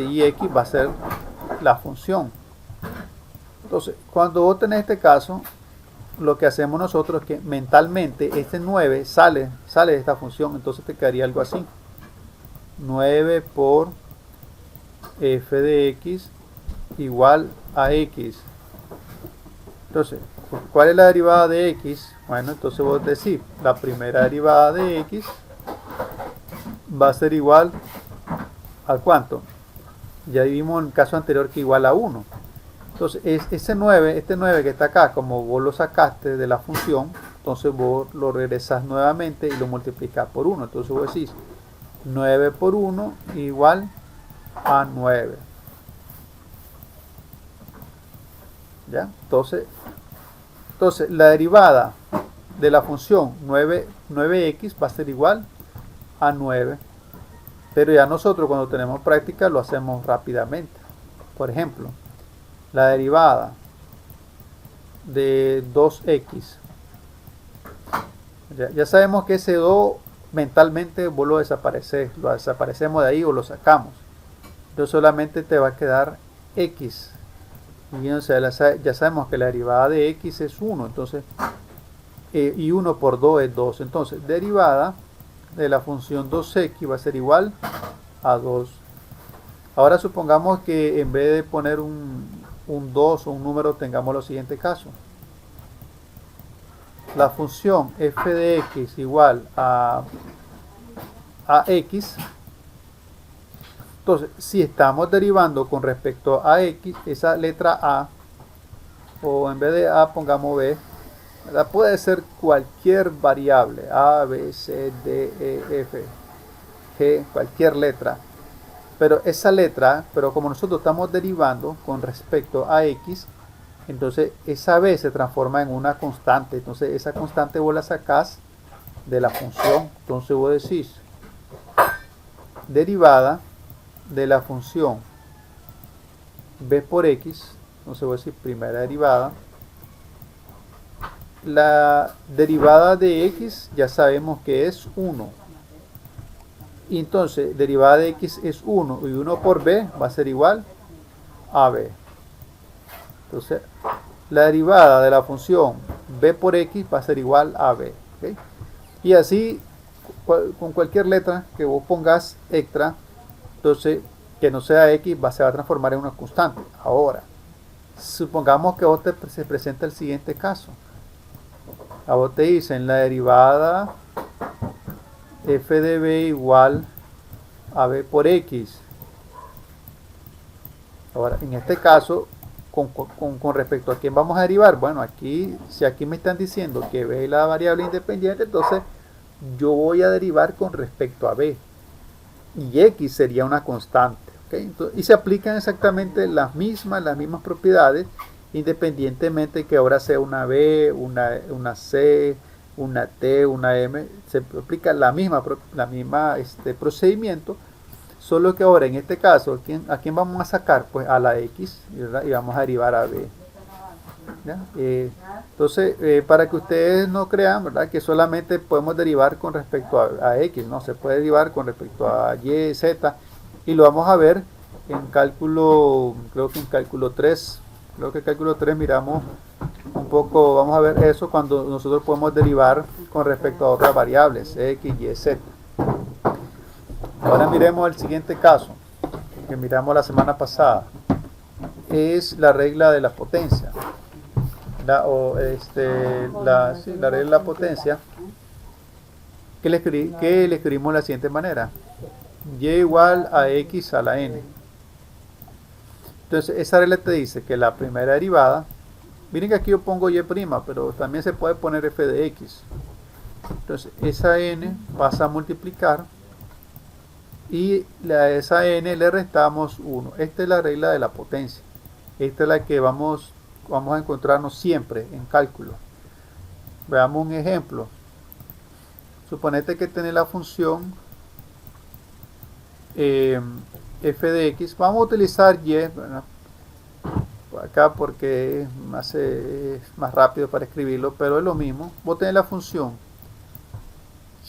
y x va a ser la función. Entonces, cuando vos tenés este caso, lo que hacemos nosotros es que mentalmente este 9 sale de esta función, entonces te quedaría algo así. 9 por f de x igual a x. Entonces, ¿cuál es la derivada de x? Bueno, entonces vos decís, la primera derivada de x va a ser igual a ¿cuánto? Ya vimos en el caso anterior que igual a 1. Entonces, este 9 que está acá, como vos lo sacaste de la función, entonces vos lo regresas nuevamente y lo multiplicas por 1. Entonces vos decís, 9 por 1 igual a 9. ¿Ya? Entonces, la derivada de la función 9x va a ser igual a 9. Pero ya nosotros cuando tenemos práctica lo hacemos rápidamente. Por ejemplo, la derivada de 2x. Ya sabemos que ese 2 mentalmente vos lo desaparecemos de ahí o lo sacamos. Entonces solamente te va a quedar x. Y ya sabemos que la derivada de x es 1. Entonces, y 1 por 2 es 2. Entonces, derivada de la función 2x va a ser igual a 2. Ahora supongamos que en vez de poner un 2 o un número tengamos lo siguiente caso. La función f de x igual a x. Entonces, si estamos derivando con respecto a x, esa letra a, o en vez de a pongamos b, ¿verdad? Puede ser cualquier variable, a, b, c, d, e, f, g, cualquier letra. Pero esa letra, pero como nosotros estamos derivando con respecto a x, entonces esa b se transforma en una constante. Entonces esa constante vos la sacás de la función. Entonces vos decís derivada de la función b por x. Entonces voy a decir primera derivada. La derivada de x ya sabemos que es 1. Y entonces derivada de x es 1 y 1 por b va a ser igual a b. Entonces la derivada de la función b por x va a ser igual a b. ¿Okay? Y así con cualquier letra que vos pongas extra, entonces que no sea x se va a transformar en una constante. Ahora, supongamos que a vos se presenta el siguiente caso. A vos te dicen la derivada f de b igual a b por x. Ahora, en este caso, con respecto a quién vamos a derivar, bueno, aquí, si aquí me están diciendo que b es la variable independiente, entonces yo voy a derivar con respecto a b. Y x sería una constante. ¿Okay? Entonces, y se aplican exactamente las mismas propiedades, independientemente que ahora sea una b, una c, una t, una m, se aplica la misma procedimiento, solo que ahora en este caso, ¿a quién vamos a sacar? Pues a la x, ¿verdad? Y vamos a derivar a b. Entonces, para que ustedes no crean, ¿verdad?, que solamente podemos derivar con respecto a x, no, se puede derivar con respecto a y, z, y lo vamos a ver en cálculo, creo que en cálculo 3, miramos un poco, vamos a ver eso cuando nosotros podemos derivar con respecto a otras variables, x, y, z. Ahora miremos el siguiente caso, que miramos la semana pasada, es la regla de la potencia. La regla de la potencia, que le escribimos de la siguiente manera: y igual a x a la n. Entonces esa regla te dice que la primera derivada, miren que aquí yo pongo y', pero también se puede poner f de x. Entonces esa n pasa a multiplicar y a esa n le restamos 1. Esta es la regla de la potencia. Esta es la que vamos a encontrarnos siempre en cálculo. Veamos un ejemplo. Suponete que tenés la función f de x. Vamos a utilizar y, ¿verdad?, acá porque es más rápido para escribirlo, pero es lo mismo. Vos tenés la función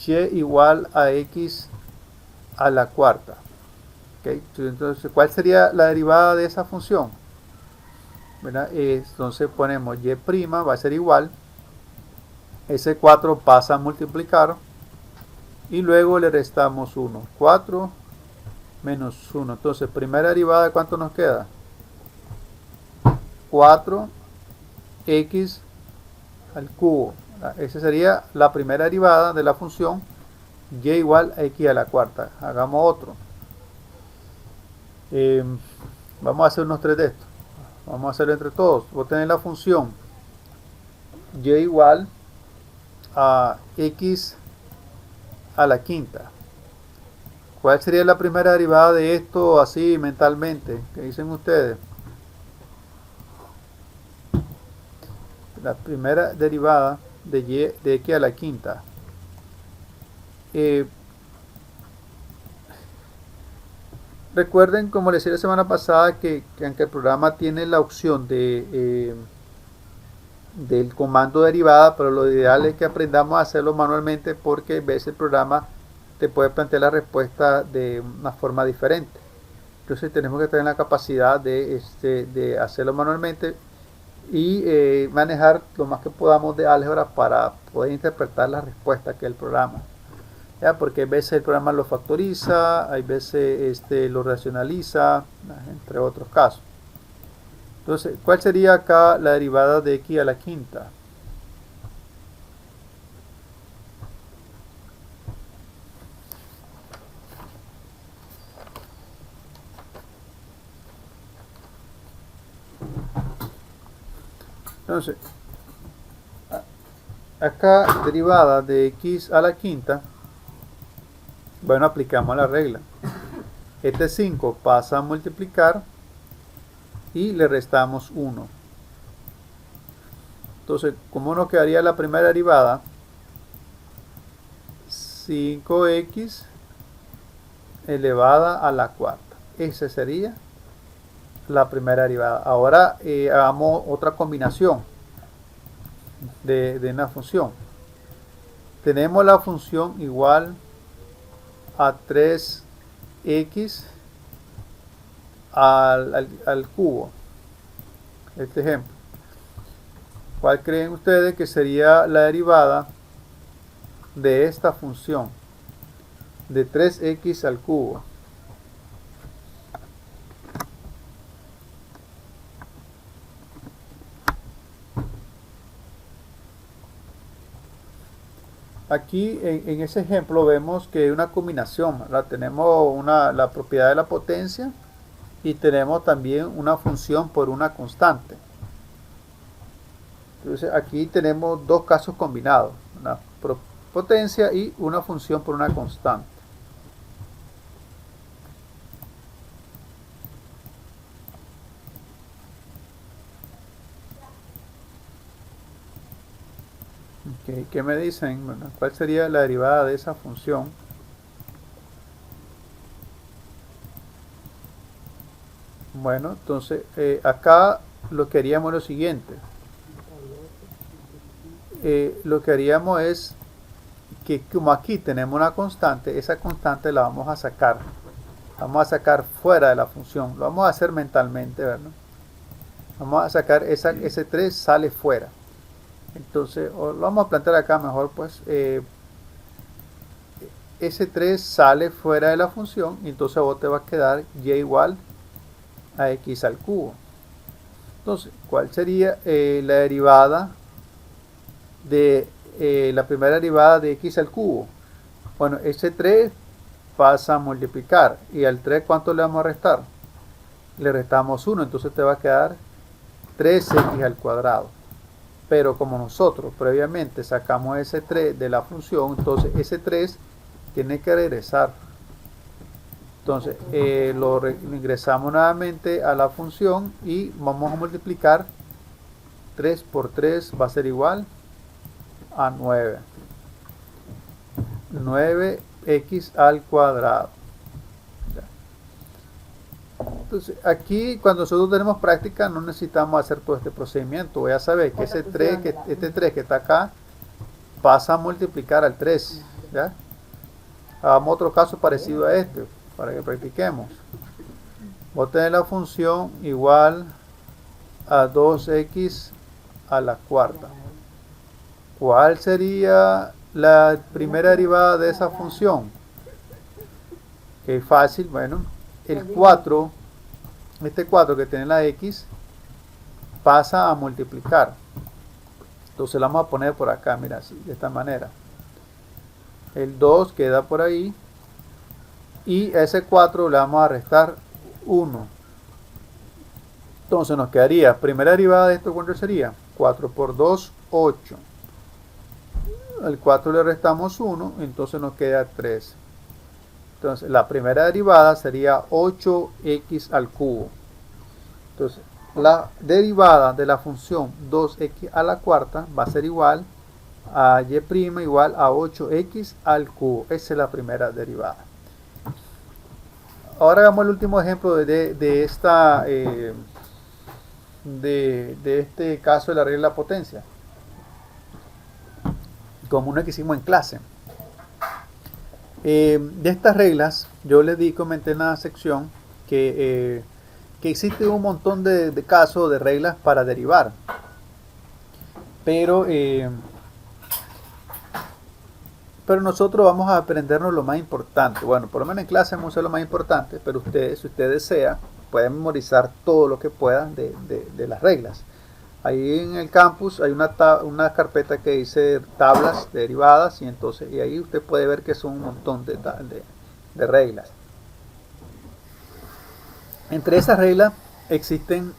y igual a x a la cuarta. ¿Okay? Entonces, ¿cuál sería la derivada de esa función? ¿Verdad? Entonces ponemos y' va a ser igual, ese 4 pasa a multiplicar y luego le restamos 1, 4 menos 1. Entonces primera derivada, ¿cuánto nos queda? 4x al cubo. Esa sería la primera derivada de la función y igual a x a la cuarta. Hagamos otro. Vamos a hacer unos 3 de estos. Vamos a hacerlo entre todos. Voy a tener la función y igual a x a la quinta. ¿Cuál sería la primera derivada de esto así mentalmente? ¿Qué dicen ustedes? La primera derivada de x a la quinta. Recuerden, como les decía la semana pasada, que aunque el programa tiene la opción del comando derivada, pero lo ideal es que aprendamos a hacerlo manualmente, porque a veces el programa te puede plantear la respuesta de una forma diferente. Entonces tenemos que tener la capacidad de hacerlo manualmente y manejar lo más que podamos de álgebra para poder interpretar la respuesta que el programa. ¿Ya? Porque a veces el programa lo factoriza, hay veces lo racionaliza, entre otros casos. Entonces, ¿cuál sería acá la derivada de x a la quinta? Entonces, acá derivada de x a la quinta, bueno, aplicamos la regla. Este 5 pasa a multiplicar y le restamos 1. Entonces, ¿cómo nos quedaría la primera derivada? 5x elevada a la cuarta. Esa sería la primera derivada. Ahora hagamos otra combinación de una función. Tenemos la función igual a 3x al cubo. Este ejemplo. ¿Cuál creen ustedes que sería la derivada de esta función de 3x al cubo? Aquí en ese ejemplo vemos que hay una combinación, ¿verdad? Tenemos la propiedad de la potencia y tenemos también una función por una constante. Entonces aquí tenemos dos casos combinados, una potencia y una función por una constante. Okay, ¿qué me dicen? Bueno, ¿cuál sería la derivada de esa función? Bueno, entonces acá lo que haríamos es lo siguiente. Lo que haríamos es que como aquí tenemos una constante, esa constante la vamos a sacar. Vamos a sacar fuera de la función. Lo vamos a hacer mentalmente, ¿verdad? Vamos a sacar ese 3 sale fuera. Entonces, lo vamos a plantear acá mejor, pues ese 3 sale fuera de la función y entonces a vos te va a quedar y igual a x al cubo. Entonces, ¿cuál sería la derivada de la primera derivada de x al cubo? Bueno, ese 3 pasa a multiplicar y al 3 ¿cuánto le vamos a restar? Le restamos 1, entonces te va a quedar 3x al cuadrado. Pero como nosotros previamente sacamos ese 3 de la función, entonces ese 3 tiene que regresar. Entonces lo ingresamos nuevamente a la función y vamos a multiplicar 3 por 3 va a ser igual a 9. 9x al cuadrado. Entonces aquí cuando nosotros tenemos práctica no necesitamos hacer todo este procedimiento. Voy a saber que este 3 que está acá pasa a multiplicar al 3. ¿Ya? Hagamos otro caso parecido a este para que practiquemos. Voy a tener la función igual a 2x a la cuarta. ¿Cuál sería la primera derivada de esa función? Que es fácil, bueno, el 4, este 4 que tiene la x, pasa a multiplicar. Entonces lo vamos a poner por acá, mira, así, de esta manera. El 2 queda por ahí y a ese 4 le vamos a restar 1. Entonces nos quedaría, primera derivada de esto, ¿cuánto sería? 4 por 2, 8. Al 4 le restamos 1, entonces nos queda 3. Entonces la primera derivada sería 8x al cubo. Entonces la derivada de la función 2x a la cuarta va a ser igual a y' igual a 8x al cubo. Esa es la primera derivada. Ahora hagamos el último ejemplo de este caso de la regla de la potencia, como uno que hicimos en clase. De estas reglas, yo les comenté en la sección que existe un montón de casos de reglas para derivar, pero nosotros vamos a aprendernos lo más importante. Bueno, por lo menos en clase vamos a hacer lo más importante, pero ustedes, si ustedes desean, pueden memorizar todo lo que puedan de las reglas. Ahí en el campus hay una carpeta que dice tablas derivadas y ahí usted puede ver que son un montón de reglas. Entre esas reglas existen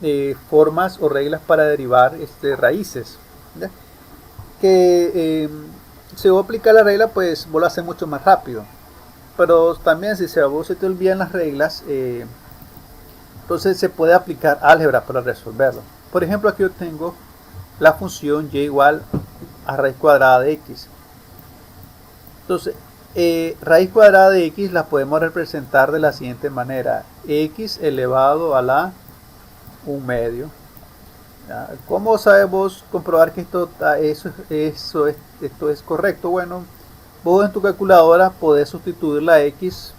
formas o reglas para derivar raíces, ¿ya? Que si vos aplicas la regla, pues vos lo haces mucho más rápido. pero también si a vos se te olvidan las reglas, entonces se puede aplicar álgebra para resolverlo. Por ejemplo, aquí yo tengo la función y igual a raíz cuadrada de x. Entonces, raíz cuadrada de x la podemos representar de la siguiente manera: x elevado a la 1 medio. ¿Cómo sabemos comprobar que esto es correcto? Bueno, vos en tu calculadora podés sustituir la x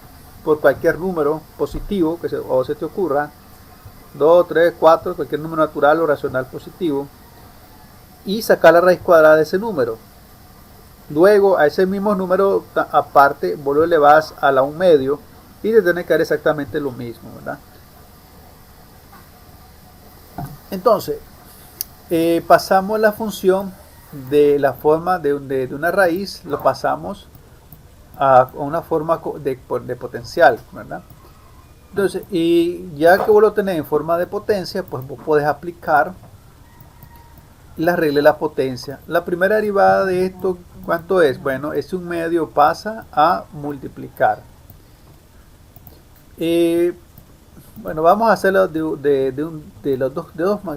por cualquier número positivo que se te ocurra, 2, 3, 4, cualquier número natural o racional positivo, y sacar la raíz cuadrada de ese número. Luego a ese mismo número aparte vos lo elevás a la 1 medio y te tiene que dar exactamente lo mismo, ¿verdad? Entonces, pasamos la función de la forma de una raíz, lo pasamos a una forma de potencial, ¿verdad? Entonces, y ya que vos lo tenés en forma de potencia, pues vos podés aplicar la regla de la potencia. La primera derivada de esto, ¿cuánto es? Bueno, es 1 medio pasa a multiplicar. Bueno, vamos a hacerlo de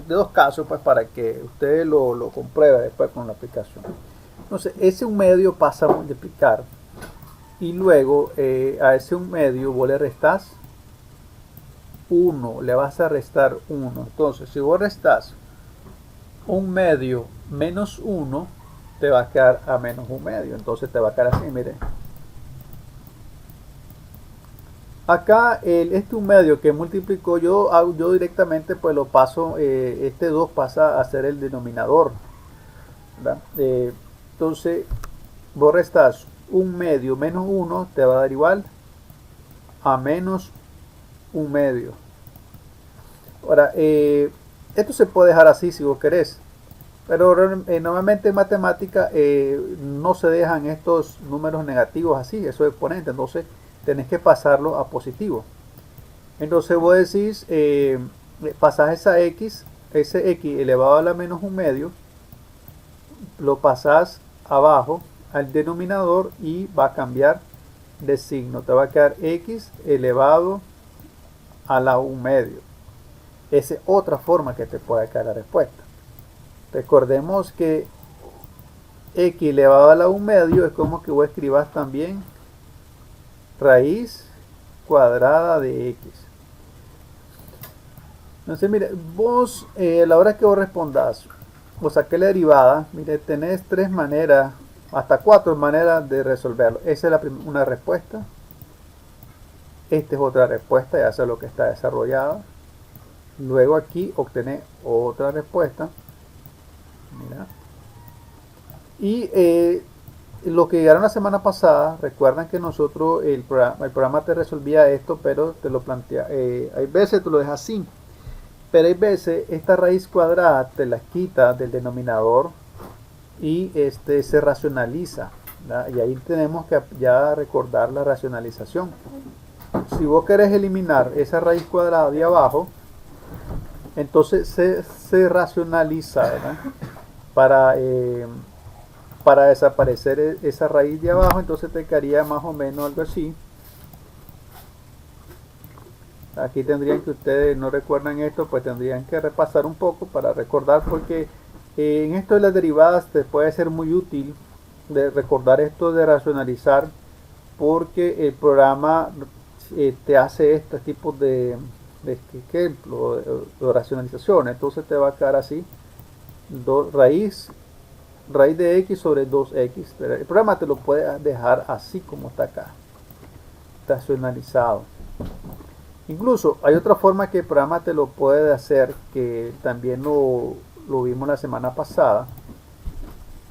dos casos, pues, para que ustedes lo comprueben después con la aplicación. Entonces, ese 1 medio pasa a multiplicar. Y luego a ese 1 medio vos le restás 1, le vas a restar 1. Entonces, si vos restás 1 medio menos 1, te va a quedar a menos 1 medio. Entonces te va a quedar así, miren. Acá este 1 medio que multiplico yo directamente, pues lo paso, este 2 pasa a ser el denominador, ¿verdad? Entonces vos restás 1 medio menos 1, te va a dar igual a menos 1 medio. Ahora, esto se puede dejar así si vos querés, pero normalmente en matemática no se dejan estos números negativos así, esos exponentes, entonces tenés que pasarlo a positivo. Entonces vos decís, pasás ese x elevado a la menos 1 medio, lo pasás abajo al denominador y va a cambiar de signo, te va a quedar x elevado a la 1 medio. Esa es otra forma que te puede quedar la respuesta. Recordemos que x elevado a la 1 medio es como que vos escribas también raíz cuadrada de x. Entonces, mire, vos a la hora que vos respondas o saqué la derivada, mire, tenés 3 maneras, hasta 4 maneras de resolverlo. Esa es una respuesta. Esta es otra respuesta, ya sé lo que está desarrollada. Luego aquí obtener otra respuesta. Mira. Y lo que llegaron la semana pasada, recuerdan que nosotros el programa te resolvía esto, pero te lo plantea. Hay veces te lo deja así, pero hay veces esta raíz cuadrada te la quita del denominador y se racionaliza, ¿verdad? Y ahí tenemos que ya recordar la racionalización. Si vos querés eliminar esa raíz cuadrada de abajo, entonces se racionaliza, ¿verdad? Para desaparecer esa raíz de abajo, entonces te quedaría más o menos algo así. Aquí tendrían que, ustedes no recuerdan esto, pues tendrían que repasar un poco para recordar, porque en esto de las derivadas te puede ser muy útil de recordar esto de racionalizar, porque el programa te hace estos tipos de ejemplo de racionalización. Entonces te va a quedar así: raíz de x sobre 2x. El programa te lo puede dejar así como está acá, racionalizado. Incluso hay otra forma que el programa te lo puede hacer, que también lo vimos la semana pasada.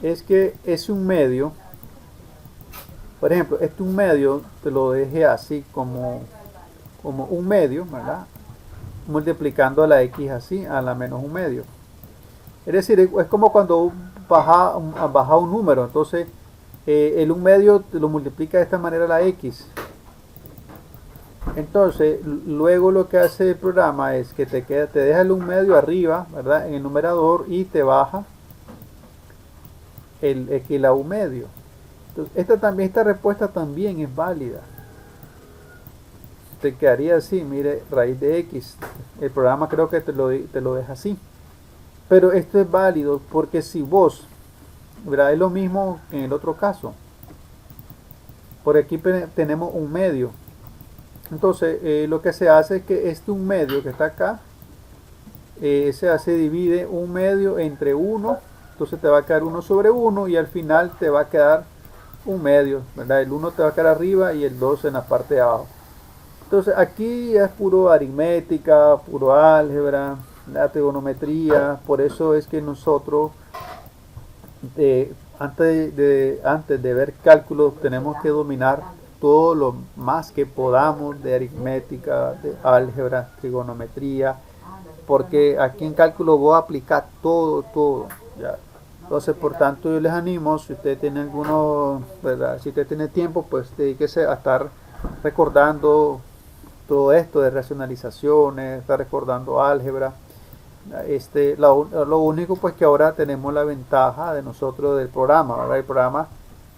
Es que es 1 medio, por ejemplo, este 1 medio te lo deje así como 1 medio, ¿verdad? Multiplicando a la x así, a la menos 1 medio. Es decir, es como cuando baja un número, entonces el 1 medio te lo multiplica de esta manera la x. Entonces, luego lo que hace el programa es que te deja el 1 medio arriba, ¿verdad? En el numerador, y te baja el x a la 1 medio. Entonces, esta respuesta también es válida. te quedaría así, mire, raíz de x. El programa creo que te lo deja así. Pero esto es válido porque si vos, ¿verdad? Es lo mismo en el otro caso. Por aquí tenemos un medio. Entonces, lo que se hace es que un medio que está acá, se divide un medio entre 1. Entonces te va a quedar 1 sobre 1 y al final te va a quedar un medio, ¿verdad? El 1 te va a quedar arriba y el 2 en la parte de abajo. Entonces aquí es puro aritmética, puro álgebra, la trigonometría. Por eso es que nosotros antes de ver cálculos tenemos que dominar todo lo más que podamos de aritmética, de álgebra, trigonometría, porque aquí en cálculo voy a aplicar todo, ¿ya? Entonces, por tanto, yo les animo, si usted tiene alguno, ¿verdad? Si usted tiene tiempo, pues dedíquese a estar recordando todo esto de racionalizaciones, estar recordando álgebra. Lo único pues que ahora tenemos la ventaja de nosotros del programa, ¿verdad? El programa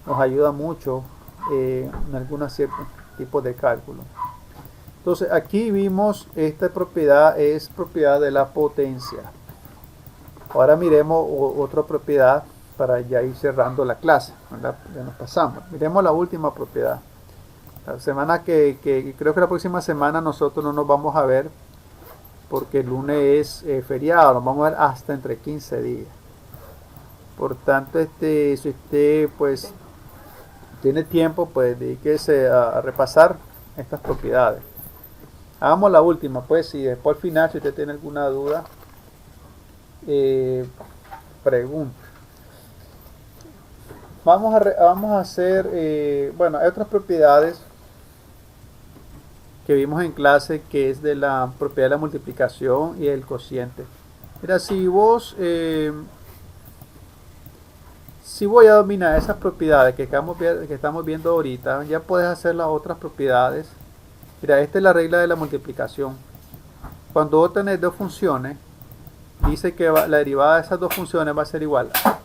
nos ayuda mucho en algunos ciertos tipos de cálculo. Entonces aquí vimos esta propiedad es propiedad de la potencia. Ahora miremos otra propiedad para ya ir cerrando la clase, ¿verdad? Ya nos pasamos. Miremos la última propiedad. La semana que creo que la próxima semana nosotros no nos vamos a ver porque el lunes es feriado, nos vamos a ver hasta entre 15 días. Por tanto, si usted pues tiene tiempo, pues dedíquese a repasar estas propiedades. Hagamos la última, pues, y después al final, si usted tiene alguna duda, pregunta. Vamos a hacer, bueno, hay otras propiedades que vimos en clase, que es de la propiedad de la multiplicación y el cociente. Mira, si vos ya dominas esas propiedades que estamos viendo ahorita, ya puedes hacer las otras propiedades. Mira, esta es la regla de la multiplicación. Cuando vos tenés dos funciones, dice que la derivada de esas dos funciones va a ser igual a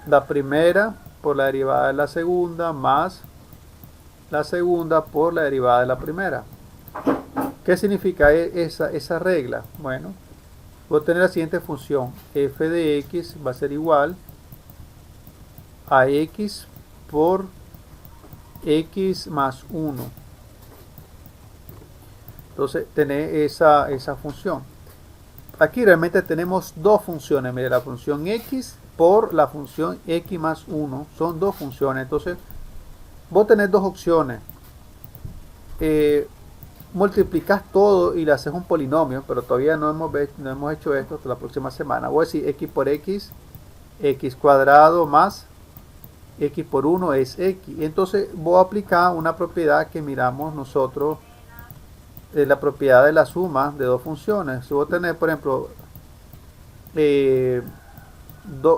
la primera por la derivada de la segunda más la segunda por la derivada de la primera. ¿Qué significa esa regla? Bueno, voy a tener la siguiente función. F de x va a ser igual a x por x más 1. Entonces, tener esa función. Aquí realmente tenemos dos funciones. Mire, la función x por la función x más 1. Son dos funciones. Entonces, vos tenés dos opciones. Multiplicas todo y le haces un polinomio, pero todavía no hemos hecho esto. Hasta la próxima semana voy a decir x por x, x cuadrado más x por 1 es x. Entonces voy a aplicar una propiedad que miramos nosotros, la propiedad de la suma de dos funciones. Si vos tenés, por ejemplo,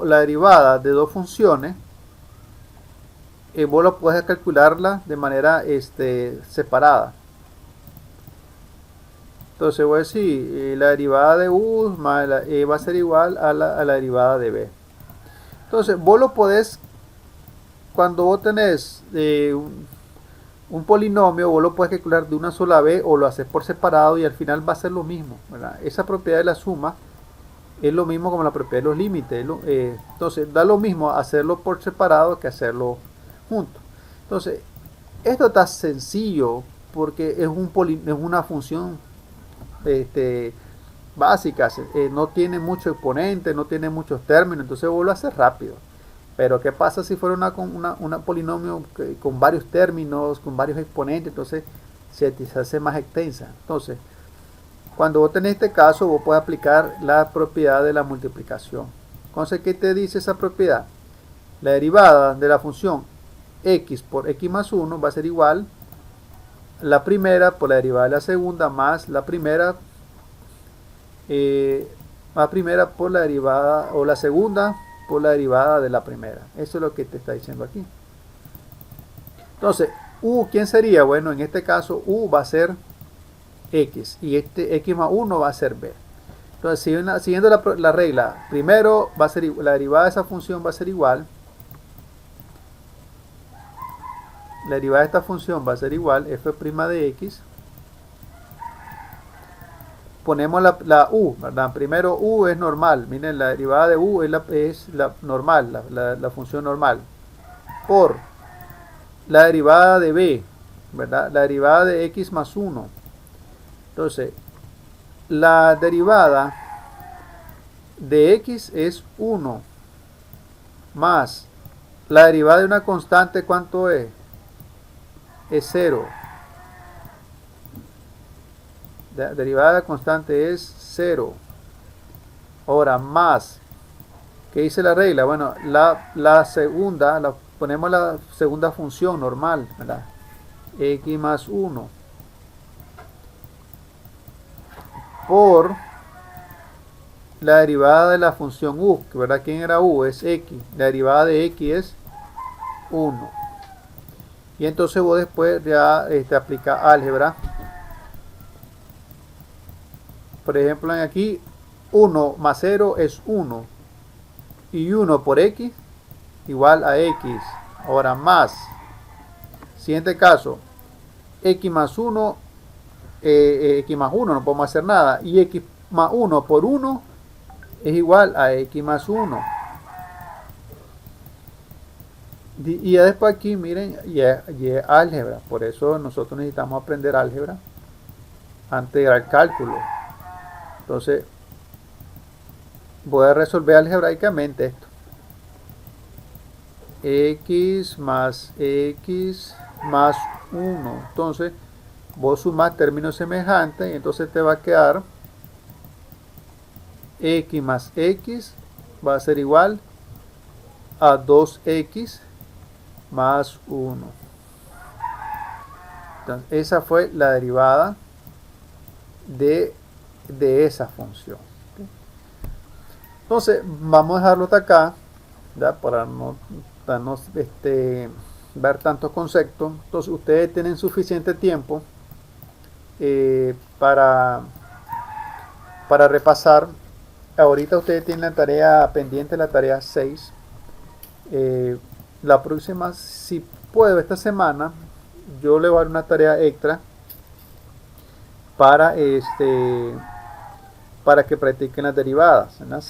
la derivada de dos funciones, vos lo puedes calcularla de manera separada. Entonces voy a decir, la derivada de u más va a ser igual a la derivada de b. Entonces vos lo podés, cuando vos tenés un polinomio, vos lo puedes calcular de una sola vez o lo haces por separado y al final va a ser lo mismo, ¿verdad? Esa propiedad de la suma es lo mismo como la propiedad de los límites. Entonces da lo mismo hacerlo por separado que hacerlo junto. Entonces esto está sencillo porque es una función básica, no tiene mucho exponente, no tiene muchos términos, entonces vos lo haces rápido. Pero ¿qué pasa si fuera una polinomio con varios términos, con varios exponentes? Entonces se hace más extensa. Entonces, cuando vos tenés este caso, vos puedes aplicar la propiedad de la multiplicación. Entonces, ¿qué te dice esa propiedad? La derivada de la función x por x más 1 va a ser igual a la primera por la derivada de la segunda más la primera por la derivada, o la segunda por la derivada de la primera. Eso es lo que te está diciendo aquí. Entonces, ¿quién sería? Bueno, en este caso, va a ser x y x más 1 va a ser b. Entonces, siguiendo la regla, primero va a ser la derivada de esa función va a ser igual. La derivada de esta función va a ser igual f' de x ponemos la u, ¿verdad? Primero u es normal. Miren, la derivada de u es la normal, la función normal. Por la derivada de b, ¿verdad? La derivada de x más 1. Entonces, la derivada de x es 1 más la derivada de una constante, ¿cuánto es? Es 0. La derivada de la constante es 0. Ahora, más, ¿qué dice la regla? Bueno, la segunda, ponemos la segunda función normal, ¿verdad? X más 1 por la derivada de la función u, ¿verdad? ¿Quién era u? Es x. La derivada de x es 1. Y entonces vos después ya aplicas álgebra. Por ejemplo, aquí 1 más 0 es 1. Y 1 por x igual a x. Ahora más. Siguiente caso. X más 1. X más 1 no podemos hacer nada. Y x más 1 por 1 es igual a x más 1. Y ya después aquí, miren, ya es álgebra. Por eso nosotros necesitamos aprender álgebra antes de dar cálculo. Entonces, voy a resolver algebraicamente esto. X más 1. Entonces, vos sumás términos semejantes y entonces te va a quedar x más x va a ser igual a 2x más 1. Entonces, esa fue la derivada de esa función. Entonces, vamos a dejarlo hasta acá, ¿ya? Para no ver tantos conceptos. Entonces, ustedes tienen suficiente tiempo para repasar. Ahorita ustedes tienen la tarea pendiente, la tarea 6. La próxima, si puedo, esta semana, yo le voy a dar una tarea extra para que practiquen las derivadas, ¿verdad?